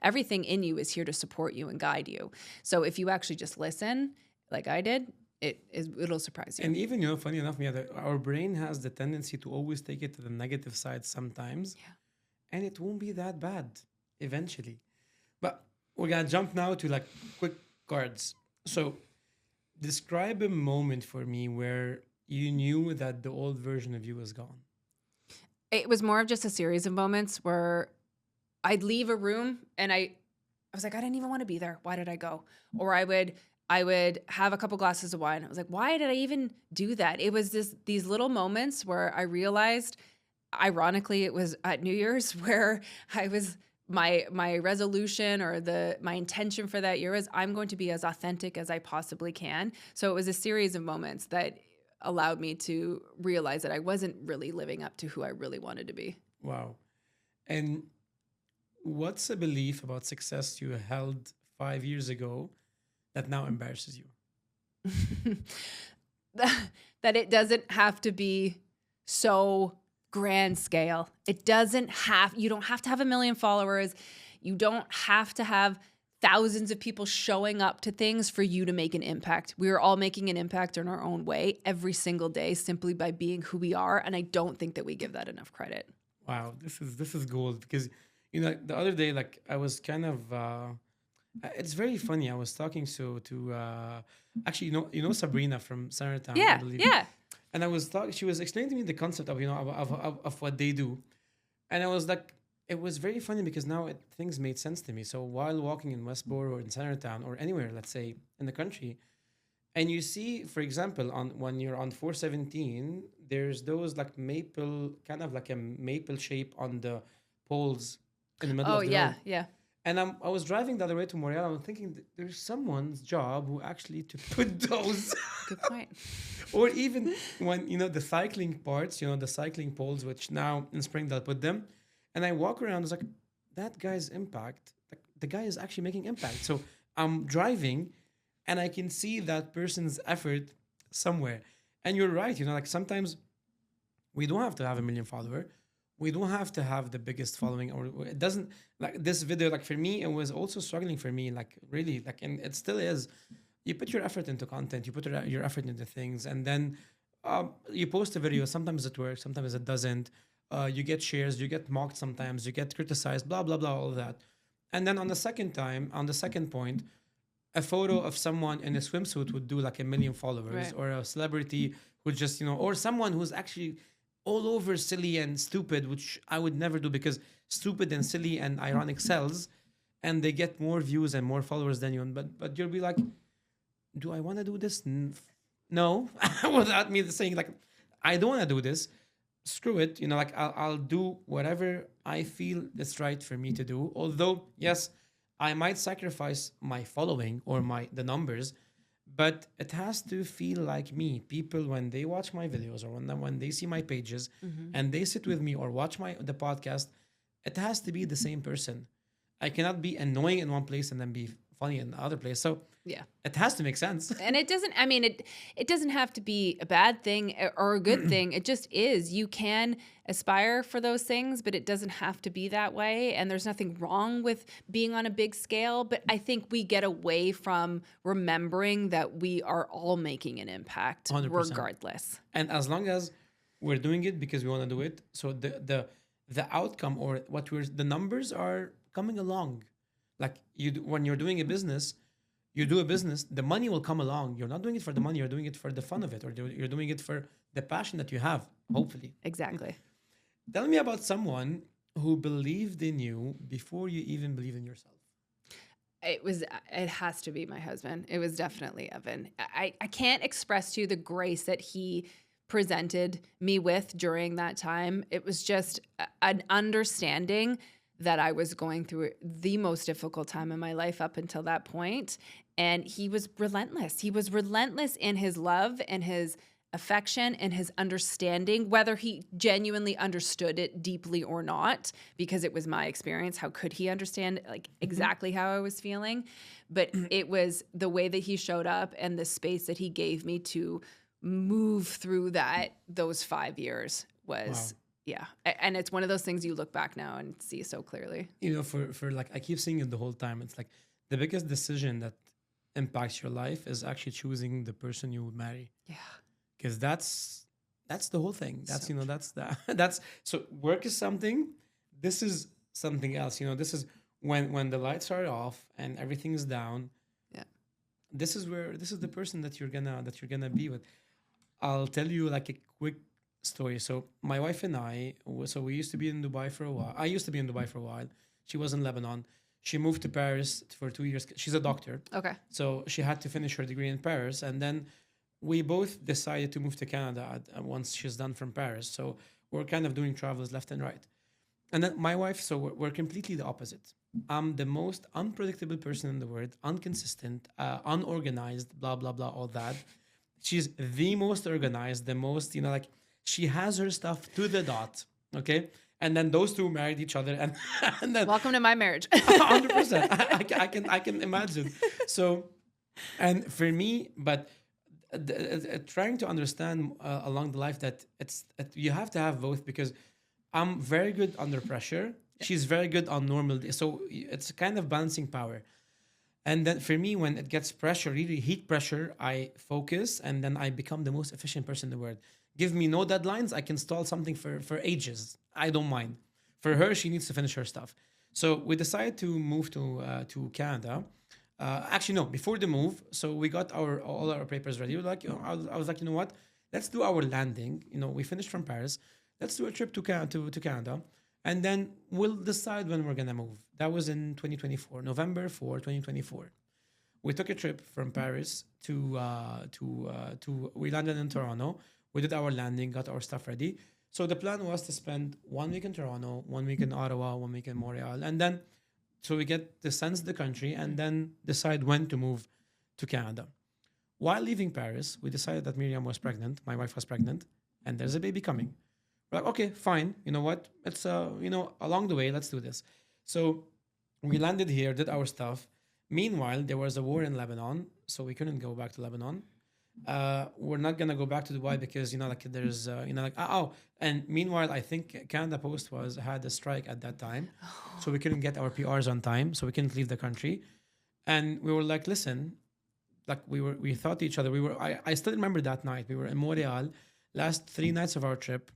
S1: Everything in you is here to support you and guide you. So if you actually just listen, like I did, it'll surprise you.
S2: And even, funny enough, Mia, our brain has the tendency to always take it to the negative side sometimes.
S1: Yeah.
S2: And it won't be that bad eventually. But we're going to jump now to like quick cards. So describe a moment for me where you knew that the old version of you was gone.
S1: It was more of just a series of moments where I'd leave a room and I was like, I didn't even want to be there. Why did I go? Or I would have a couple glasses of wine. I was like, why did I even do that? It was these little moments where I realized, ironically, it was at New Year's, where I was, my resolution or my intention for that year is I'm going to be as authentic as I possibly can. So it was a series of moments that allowed me to realize that I wasn't really living up to who I really wanted to be.
S2: Wow. And what's a belief about success you held 5 years ago that now embarrasses you?
S1: That it doesn't have to be so grand scale. You don't have to have 1 million followers. You don't have to have thousands of people showing up to things for you to make an impact. We are all making an impact in our own way every single day, simply by being who we are. And I don't think that we give that enough credit.
S2: Wow, this is gold, because the other day, like, I was kind of it's very funny. I was talking to actually, Sabrina from Center Town, I believe.
S1: Yeah.
S2: And I was talking. She was explaining to me the concept of what they do, and I was like, it was very funny because now things made sense to me. So while walking in Westboro or in Center Town or anywhere, let's say in the country, and you see, for example, when you're on 417, there's those like maple, kind of like a maple shape on the poles in the middle of the road.
S1: Yeah.
S2: And I was driving the other way to Montreal. I'm thinking there's someone's job who actually to put those,
S1: Good point.
S2: or even when the cycling parts, the cycling poles, which now in spring they'll put them. And I walk around, it's like that guy's impact. Like, the guy is actually making impact. So I'm driving, and I can see that person's effort somewhere. And you're right. Like sometimes we don't have to have a million follower. We don't have to have the biggest following, or it doesn't, like this video, like for me, it was also struggling for me, like really, like, and it still is. You put your effort into content, you put your effort into things, and then you post a video. Sometimes it works, sometimes it doesn't. You get shares, you get mocked sometimes, you get criticized, blah, blah, blah, all of that. And then on the second point, a photo of someone in a swimsuit would do like a million followers,
S1: Right.
S2: or a celebrity who just, or someone who's actually all over silly and stupid, which I would never do, because stupid and silly and ironic sells, and they get more views and more followers than you. But you'll be like, do I want to do this? No, without me saying like, I don't want to do this. Screw it. Like I'll do whatever I feel is right for me to do. Although yes, I might sacrifice my following or the numbers, but it has to feel like me. People, when they watch my videos, or when they see my pages, and they sit with me or watch the podcast, it has to be the same person. I cannot be annoying in one place and then be funny in the other place. So
S1: Yeah.
S2: it has to make sense.
S1: And it doesn't, I mean, it doesn't have to be a bad thing or a good thing. It just is. You can aspire for those things, but it doesn't have to be that way. And there's nothing wrong with being on a big scale. But I think we get away from remembering that we are all making an impact
S2: 100%.
S1: regardless.
S2: And as long as we're doing it because we want to do it, so the outcome, or the numbers are coming along. Like when you're doing a business, you do a business, the money will come along. You're not doing it for the money, you're doing it for the fun of it, or you're doing it for the passion that you have, hopefully.
S1: Exactly.
S2: Tell me about someone who believed in you before you even believed in yourself.
S1: It has to be my husband. It was definitely Evan. I can't express to you the grace that he presented me with during that time. It was just an understanding that I was going through the most difficult time in my life up until that point. And he was relentless. He was relentless in his love and his affection and his understanding, whether he genuinely understood it deeply or not, because it was my experience. How could he understand like exactly how I was feeling? But it was the way that he showed up and the space that he gave me to move through those 5 years was, yeah. And it's one of those things you look back now and see so clearly.
S2: For like, I keep saying it the whole time. It's like the biggest decision that impacts your life is actually choosing the person you would marry.
S1: Yeah.
S2: Because that's the whole thing. That's
S1: So
S2: that's so work is something. This is something else. This is when the lights are off and everything is down.
S1: Yeah.
S2: This is the person that you're gonna be with. I'll tell you like a quick story. So my wife and I, we used to be in Dubai for a while. I used to be in Dubai for a while. She was in Lebanon. She moved to Paris for 2 years. She's a doctor.
S1: Okay.
S2: So she had to finish her degree in Paris, and then we both decided to move to Canada once she's done from Paris. So we're kind of doing travels left and right. And then my wife, so we're completely the opposite. I'm the most unpredictable person in the world, inconsistent, unorganized, blah, blah, blah, all that. She's the most organized, the most, like she has her stuff to the dot. Okay. And then those two married each other, and then
S1: Welcome to my marriage.
S2: 100%. I can imagine. So, and for me, but trying to understand along the life that you have to have both, because I'm very good under pressure. She's very good on normal. So it's kind of balancing power. And then for me, when it gets pressure, really heat pressure, I focus, and then I become the most efficient person in the world. Give me no deadlines, I can stall something for ages. I don't mind. For her, she needs to finish her stuff. So we decided to move to Canada. Actually, no, before the move, so we got all our papers ready. We're like, I was like, you know what? Let's do our landing. We finished from Paris. Let's do a trip to Canada. And then we'll decide when we're gonna move. That was in 2024, November 4, 2024. We took a trip from Paris to we landed in Toronto. We did our landing, got our stuff ready. So the plan was to spend 1 week in Toronto, 1 week in Ottawa, 1 week in Montreal, and then So we get to sense the country and then decide when to move to Canada. While leaving Paris, we decided that Miriam was pregnant. My wife was pregnant, and there's a baby coming. We're like, okay, fine. You know what? It's along the way, let's do this. So we landed here, did our stuff. Meanwhile, there was a war in Lebanon, so we couldn't go back to Lebanon. We're not gonna go back to Dubai because like there's and meanwhile I think Canada Post had a strike at that time, so we couldn't get our PRs on time, so we couldn't leave the country, and we were like, listen, like we thought to each other, I still remember that night we were in Montreal, last 3 nights of our trip,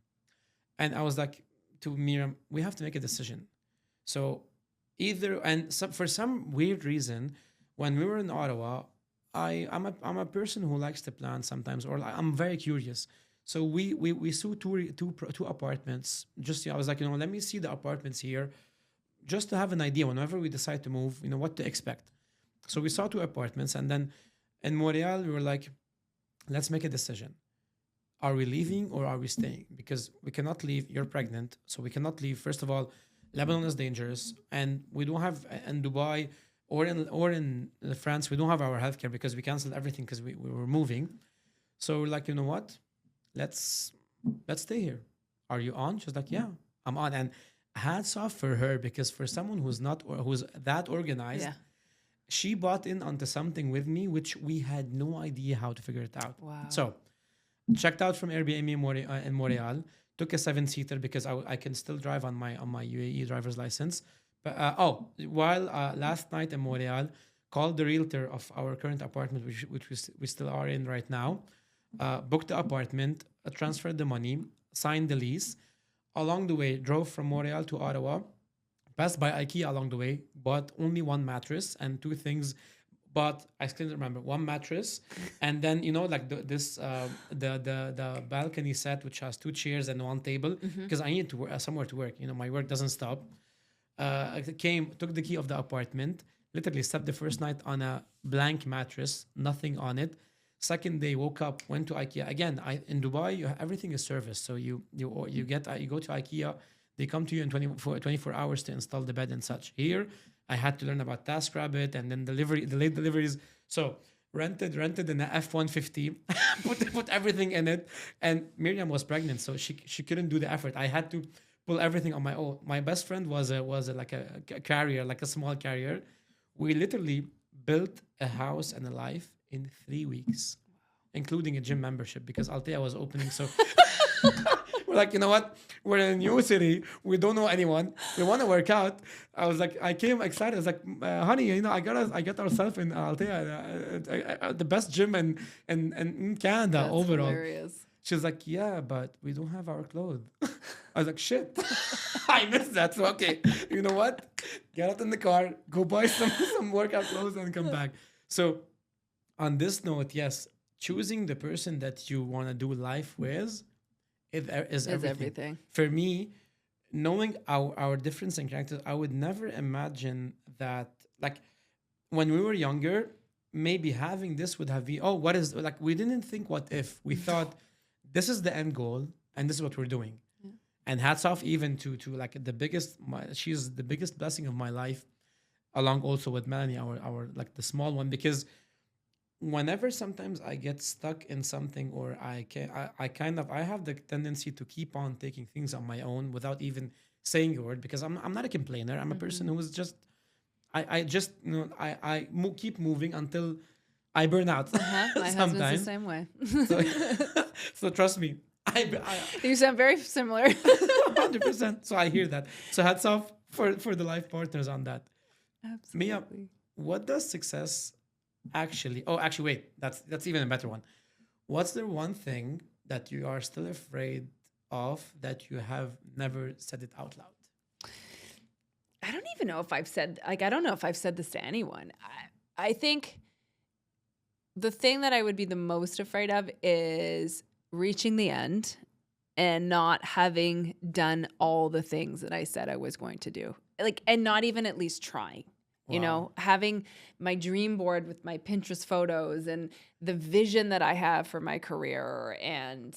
S2: and I was like to Miriam, we have to make a decision, so either for some weird reason when we were in Ottawa. I'm a person who likes to plan sometimes, or I'm very curious. So we saw two apartments. Just I was like, let me see the apartments here, just to have an idea whenever we decide to move, what to expect. So we saw 2 apartments, and then in Montreal we were like, let's make a decision. Are we leaving or are we staying? Because we cannot leave. You're pregnant, so we cannot leave. First of all, Lebanon is dangerous, and we don't have in Dubai. Or in France, we don't have our healthcare because we canceled everything because we were moving. So we're like, you know what? Let's stay here. Are you on? She's like, yeah, I'm on. And hats off for her, because for someone who's that organized,
S1: Yeah.
S2: she bought in onto something with me, which we had no idea how to figure it out.
S1: Wow.
S2: So checked out from Airbnb in Montreal, took a 7-seater because I can still drive on my UAE driver's license. But while last night in Montreal, called the realtor of our current apartment, which we still are in right now, booked the apartment, transferred the money, signed the lease. Along the way, drove from Montreal to Ottawa, passed by IKEA along the way, bought only 1 mattress and 2 things. But I still remember 1 mattress, and then like the balcony set, which has 2 chairs and 1 table, because I need to somewhere to work. My work doesn't stop. Took the key of the apartment, literally slept the first night on a blank mattress, nothing on it. Second day, woke up, went to IKEA. Again, in Dubai, everything is service. So you go to IKEA, they come to you in 24 hours to install the bed and such. Here, I had to learn about TaskRabbit and then delayed deliveries. So rented in a F-150, put everything in it. And Miriam was pregnant, so she couldn't do the effort. I had to pull everything on my own. My best friend was like a carrier, like a small carrier. We literally built a house and a life in 3 weeks, including a gym membership, because Altea was opening. So we're like, you know what? We're in a new city. We don't know anyone. We want to work out. I came excited. I was like, honey, I got ourselves in Altea, the best gym in Canada.
S1: That's
S2: overall.
S1: hilarious.
S2: She was like, yeah, but we don't have our clothes. I was like, shit, I missed that. So, okay, you know what? Get out in the car, go buy some workout clothes and come back. So on this note, yes, choosing the person that you want to do life with is everything. For me, knowing our difference in characters, I would never imagine that, like, when we were younger, maybe having this would have been, we didn't think what if. We thought this is the end goal and this is what we're doing. Yeah. And hats off even to like she's the biggest blessing of my life, along also with Melanie, our like the small one, because whenever sometimes I get stuck in something, or I have the tendency to keep on taking things on my own without even saying a word, because I'm not a complainer. I'm a person who is just I keep moving until I burn out.
S1: My husband's the same way.
S2: So trust me,
S1: You sound very similar.
S2: 100%. So I hear that. So hats off for the life partners on that.
S1: Absolutely.
S2: Mia, what does success actually? Oh, actually, wait. That's even a better one. What's the one thing that you are still afraid of that you have never said it out loud?
S1: I don't even know if I've said, I don't know if I've said this to anyone. I think the thing that I would be the most afraid of is reaching the end and not having done all the things that I said I was going to do. And not even at least trying. You
S2: Wow.
S1: know, having my dream board with my Pinterest photos and the vision that I have for my career and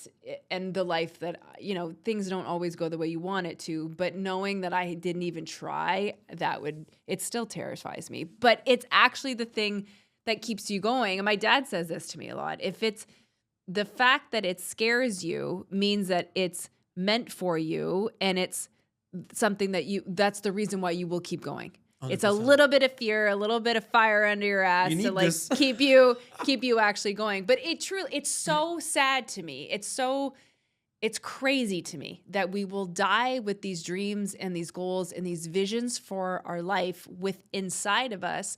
S1: the life that, you know, things don't always go the way you want it to, but knowing that I didn't even try, it still terrifies me. But it's actually the thing that keeps you going. And my dad says this to me a lot. If it's the fact that it scares you means that it's meant for you and it's something that's the reason why you will keep going. It's a
S2: 100%.
S1: little bit of fear, a little bit of fire under your ass
S2: You
S1: to
S2: need
S1: like
S2: this.
S1: keep you actually going. But it's so sad to me. It's crazy to me that we will die with these dreams and these goals and these visions for our life with inside of us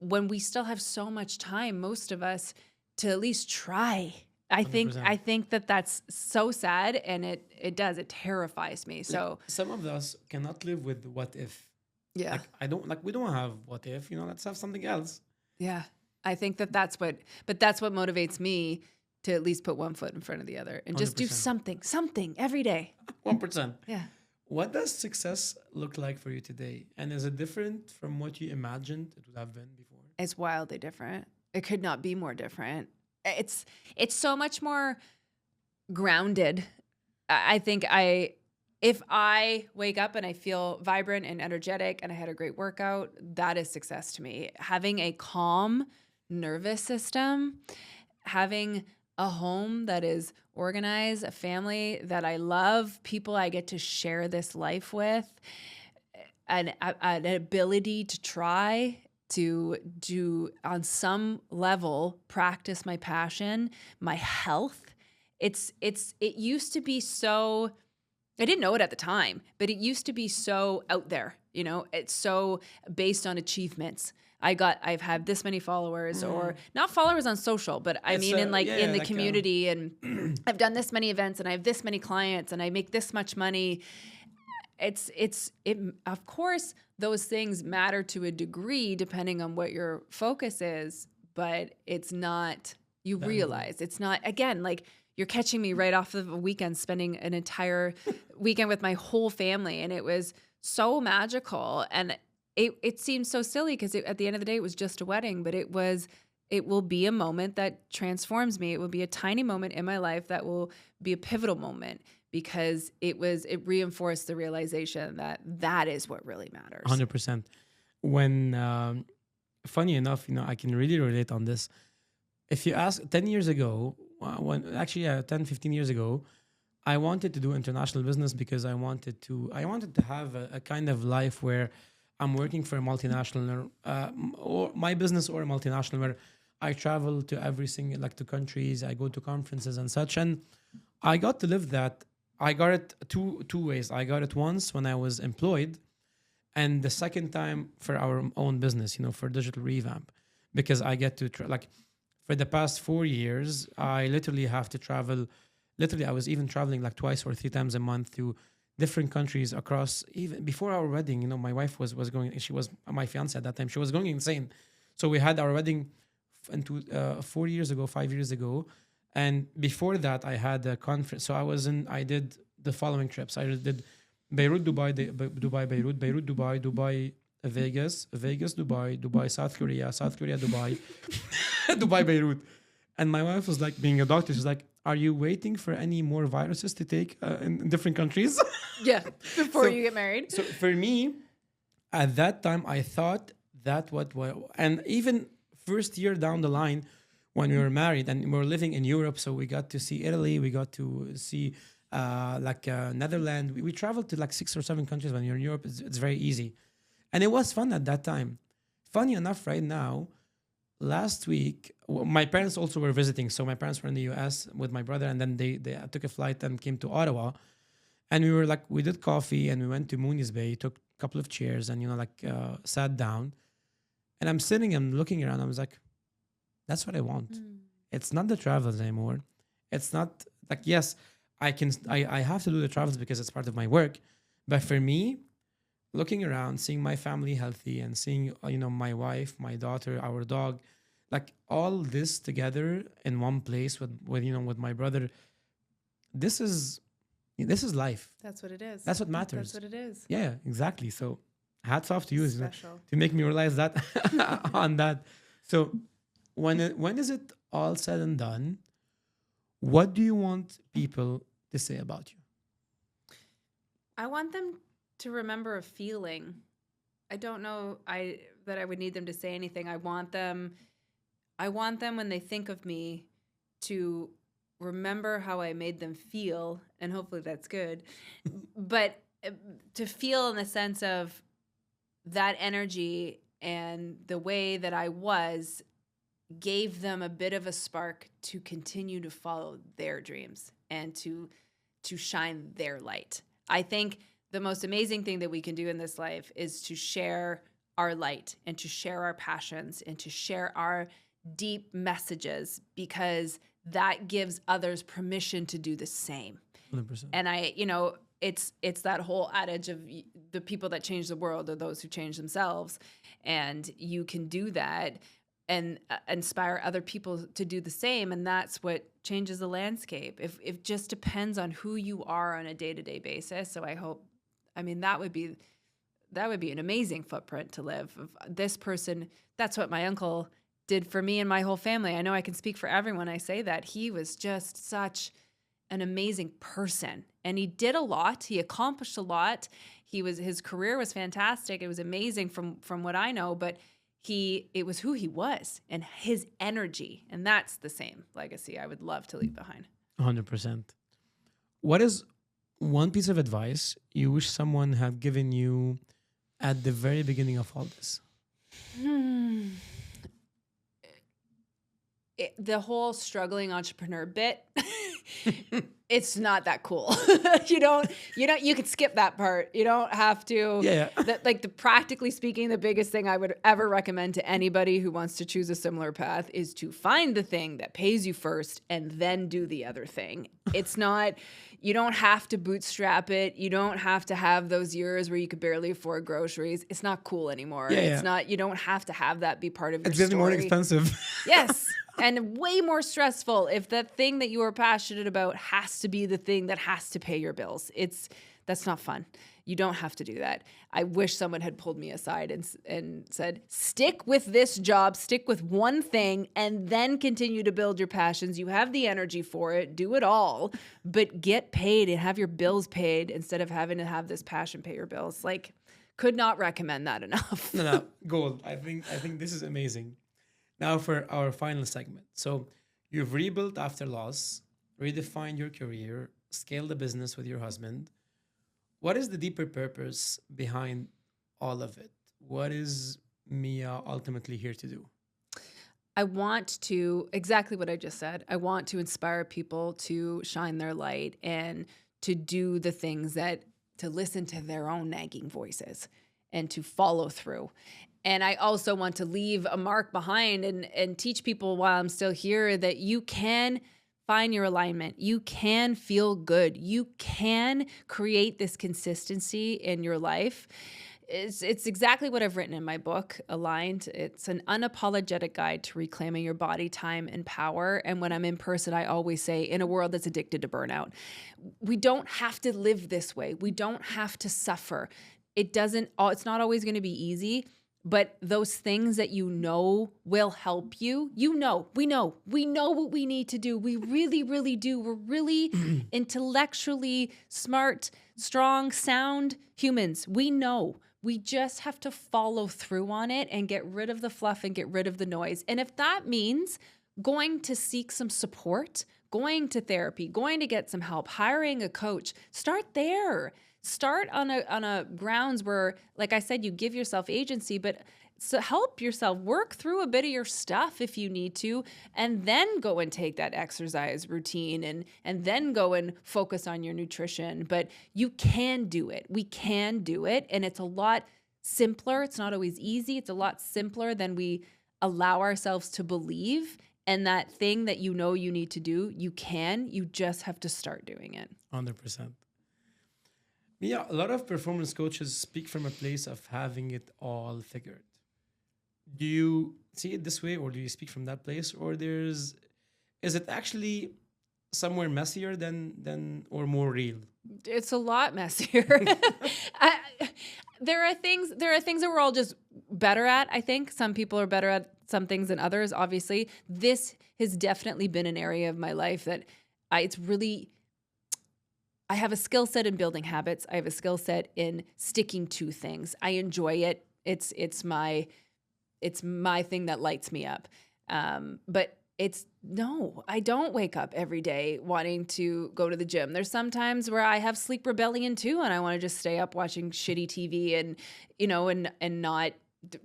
S1: when we still have so much time, most of us, to at least try. I think
S2: 100%.
S1: that's so sad, and it terrifies me. So
S2: Some of us cannot live with what if.
S1: yeah.
S2: Like I don't like we don't have what if, let's have something else.
S1: Yeah. I think that's what motivates me to at least put one foot in front of the other and just do
S2: 100%.
S1: something every day.
S2: 1%.
S1: Yeah.
S2: What does success look like for you today? And is it different from what you imagined it would have been before?
S1: It's wildly different. It could not be more different. It's so much more grounded. I think if I wake up and I feel vibrant and energetic and I had a great workout, that is success to me. Having a calm nervous system, having a home that is organized, a family that I love, people I get to share this life with, an ability to try to do on some level practice my passion, my health. It used to be so, I didn't know it at the time, but it used to be so out there, it's so based on achievements. I've had this many followers, or not followers on social, but I mean in the community, and I've done this many events and I have this many clients and I make this much money. Of course those things matter to a degree depending on what your focus is, but it's not, you realize it's not, again, like you're catching me right off of a weekend, spending an entire weekend with my whole family. And it was so magical. And it seemed so silly because at the end of the day, it was just a wedding, but it will be a moment that transforms me. It will be a tiny moment in my life that will be a pivotal moment, because it reinforced the realization that is what really matters.
S2: 100%. When, funny enough, I can really relate on this. If you ask 10 years ago, 10, 15 years ago, I wanted to do international business because I wanted to have a kind of life where I'm working for a multinational, or my business or a multinational, where I travel to every single, to countries, I go to conferences and such. And I got to live that. I got it two ways. I got it once when I was employed, and the second time for our own business, for digital revamp, because I get to for the past 4 years, I literally have to travel. Literally, I was even traveling like twice or three times a month to different countries across. Even before our wedding, my wife was going. She was my fiance at that time. She was going insane. So we had our wedding 4 years ago, 5 years ago. And before that, I had a conference. So I did the following trips. I did Beirut, Dubai, Dubai, Beirut, Beirut, Dubai, Dubai, Vegas, Vegas, Dubai, South Korea, Dubai, Dubai, Beirut. And my wife was like, being a doctor, she's like, are you waiting for any more viruses to take in different countries?
S1: Yeah, before you get married.
S2: So for me, at that time, I thought that and even first year down the line, when we were married and we were living in Europe, so we got to see Italy, we got to see Netherlands. We traveled to 6 or 7 countries. When you're in Europe, it's very easy. And it was fun at that time. Funny enough, right now, last week, my parents also were visiting. So my parents were in the US with my brother, and then they took a flight and came to Ottawa. And we were we did coffee and we went to Mooney's Bay, took a couple of chairs and, sat down. And I'm sitting and looking around. I was like, that's what I want. It's not the travels anymore. It's not yes, I have to do the travels because it's part of my work. But for me, looking around, seeing my family healthy and seeing, my wife, my daughter, our dog, all this together in one place with my brother, this is life.
S1: That's what it is.
S2: That's what matters.
S1: That's what it is.
S2: Yeah, exactly. So Hats off to you
S1: Special.
S2: to make me realize that on that. So when is it all said and done? What do you want people to say about you?
S1: I want them to remember a feeling. I don't know that I would need them to say anything. I want them when they think of me to remember how I made them feel, and hopefully that's good. But to feel in the sense of that energy and the way that I was gave them a bit of a spark to continue to follow their dreams and to shine their light. I think the most amazing thing that we can do in this life is to share our light and to share our passions and to share our deep messages, because that gives others permission to do the same.
S2: 100%.
S1: And it's that whole adage of the people that change the world are those who change themselves. And you can do that and inspire other people to do the same. And that's what changes the landscape. If it just depends on who you are on a day-to-day basis. So that would be an amazing footprint to live. This person, that's what my uncle did for me and my whole family. I know I can speak for everyone. I say that he was just such an amazing person, and he did a lot. He accomplished a lot. His career was fantastic. It was amazing from what I know, but it was who he was and his energy. And that's the same legacy I would love to leave behind.
S2: 100%. What is one piece of advice you wish someone had given you at the very beginning of all this?
S1: The whole struggling entrepreneur bit, it's not that cool. You could skip that part. You don't have to.
S2: Yeah.
S1: Practically speaking, the biggest thing I would ever recommend to anybody who wants to choose a similar path is to find the thing that pays you first and then do the other thing. It's not, you don't have to bootstrap it. You don't have to have those years where you could barely afford groceries. It's not cool anymore. It's not, you don't have to have that be part of your story.
S2: It's getting more expensive.
S1: Yes. And way more stressful if the thing that you are passionate about has to be the thing that has to pay your bills. That's not fun. You don't have to do that. I wish someone had pulled me aside and said, stick with this job, stick with one thing, and then continue to build your passions. You have the energy for it. Do it all, but get paid and have your bills paid instead of having to have this passion pay your bills. Could not recommend that enough.
S2: No, gold. I think this is amazing. Now for our final segment. So you've rebuilt after loss, redefined your career, scaled the business with your husband. What is the deeper purpose behind all of it? What is Mia ultimately here to do?
S1: I want to, exactly what I just said, I want to inspire people to shine their light and to do the things to listen to their own nagging voices and to follow through. And I also want to leave a mark behind and teach people while I'm still here that you can find your alignment. You can feel good. You can create this consistency in your life. It's exactly what I've written in my book, Aligned. It's an unapologetic guide to reclaiming your body, time, and power. And when I'm in person, I always say, in a world that's addicted to burnout, we don't have to live this way. We don't have to suffer. It's not always going to be easy. But those things that will help you, we know what we need to do. We really, really do. We're really intellectually smart, strong, sound humans. We know. We just have to follow through on it and get rid of the fluff and get rid of the noise. And if that means going to seek some support, going to therapy, going to get some help, hiring a coach, start there. Start on a grounds where, like I said, you give yourself agency, but help yourself work through a bit of your stuff if you need to, and then go and take that exercise routine and then go and focus on your nutrition. But you can do it. We can do it. And it's a lot simpler. It's not always easy. It's a lot simpler than we allow ourselves to believe. And that thing that you need to do, you just have to start doing it.
S2: 100%. Yeah, a lot of performance coaches speak from a place of having it all figured. Do you see it this way, or do you speak from that place, or is it actually somewhere messier than or more real?
S1: It's a lot messier. there are things that we're all just better at, I think. Some people are better at some things than others, obviously. This has definitely been an area of my life that I have a skill set in building habits. I have a skill set in sticking to things. I enjoy it. It's my thing that lights me up. But no, I don't wake up every day wanting to go to the gym. There's some times where I have sleep rebellion too, and I want to just stay up watching shitty TV and not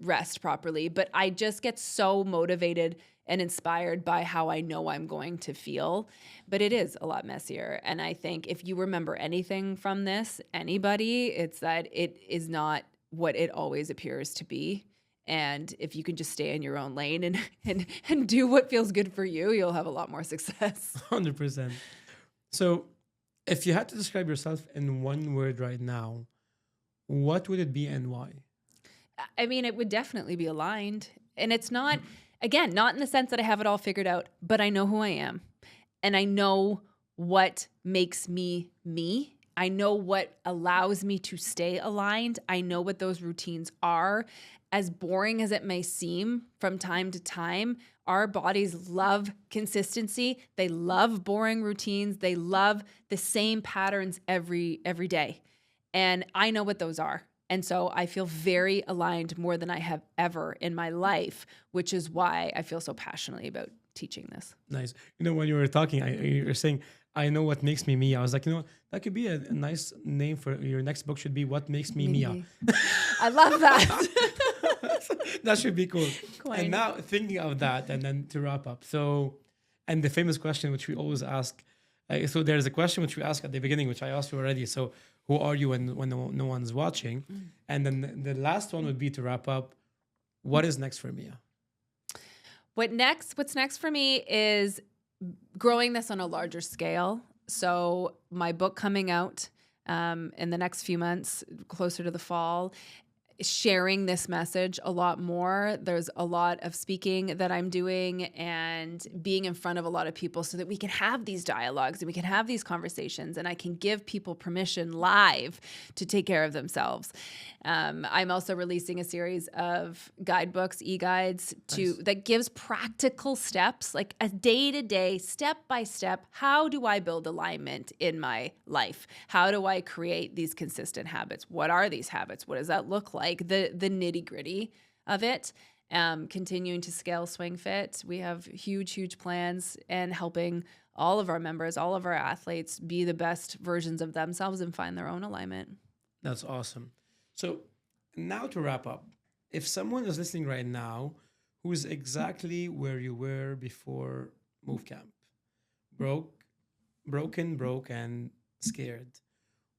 S1: rest properly. But I just get so motivated and inspired by how I know I'm going to feel. But it is a lot messier. And I think if you remember anything from this, anybody, it's that it is not what it always appears to be. And if you can just stay in your own lane and do what feels good for you, you'll have a lot more success.
S2: 100%. So if you had to describe yourself in one word right now, what would it be and why?
S1: I mean, it would definitely be aligned. And it's not, again, not in the sense that I have it all figured out, but I know who I am. And I know what makes me me. I know what allows me to stay aligned. I know what those routines are. As boring as it may seem from time to time, our bodies love consistency. They love boring routines. They love the same patterns every day. And I know what those are. And so I feel very aligned more than I have ever in my life, which is why I feel so passionately about teaching this.
S2: Nice. When you were talking, you were saying, I know what makes me Mia. I was like, that could be a nice name for your next book. Should be What Makes Me Mia.
S1: I love that.
S2: That should be cool.
S1: Quite.
S2: And now thinking of that, and then to wrap up. So, and the famous question which we always ask. So there's a question which we ask at the beginning, which I asked you already. So who are you when no one's watching? And then the last one would be to wrap up. What is next for Mia?
S1: What's next for me is growing this on a larger scale. So my book coming out in the next few months, closer to the fall, sharing this message a lot more. There's a lot of speaking that I'm doing and being in front of a lot of people so that we can have these dialogues and we can have these conversations and I can give people permission live to take care of themselves. I'm also releasing a series of guidebooks, e-guides that gives practical steps, like a day-to-day, step-by-step. How do I build alignment in my life? How do I create these consistent habits? What are these habits? What does that look like? The nitty-gritty of it. Continuing to scale Swing Fit. We have huge plans and helping all of our members, all of our athletes be the best versions of themselves and find their own alignment.
S2: That's awesome. So now to wrap up, if someone is listening right now who's exactly where you were before Move Camp, broken, broke, and scared,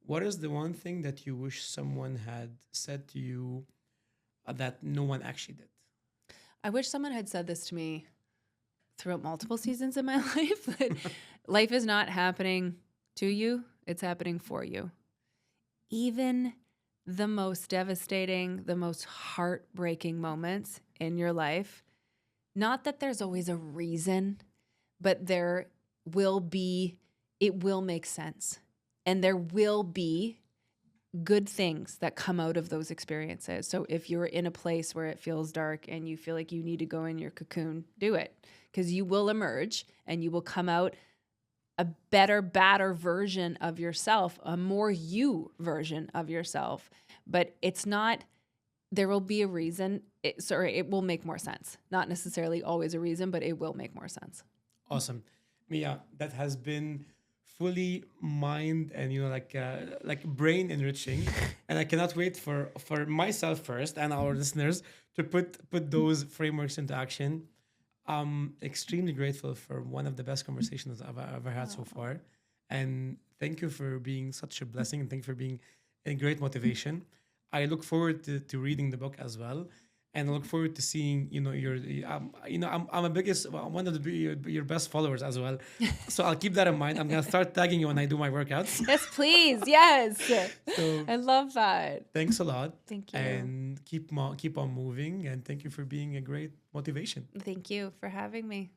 S2: what is the one thing that you wish someone had said to you that no one actually did?
S1: I wish someone had said this to me throughout multiple seasons of my life, that life is not happening to you, it's happening for you. Even the most devastating, the most heartbreaking moments in your life, not that there's always a reason, but it will make sense. And there will be good things that come out of those experiences. So if you're in a place where it feels dark and you feel like you need to go in your cocoon, do it, because you will emerge and you will come out a better, badder version of yourself, a more you version of yourself. But there will be a reason. It will make more sense. Not necessarily always a reason, but it will make more sense.
S2: Awesome. Mia, that has been fully mind and like brain enriching, and I cannot wait for myself first and our listeners to put those frameworks into action. I'm extremely grateful for one of the best conversations I've ever had so far, and thank you for being such a blessing, and thank you for being a great motivation. I look forward to reading the book as well. And I look forward to seeing, I'm one of your best followers as well. So I'll keep that in mind. I'm gonna start tagging you when I do my workouts.
S1: Yes, please. Yes.
S2: So
S1: I love that.
S2: Thanks a lot.
S1: Thank you.
S2: And keep on moving. And thank you for being a great motivation.
S1: Thank you for having me.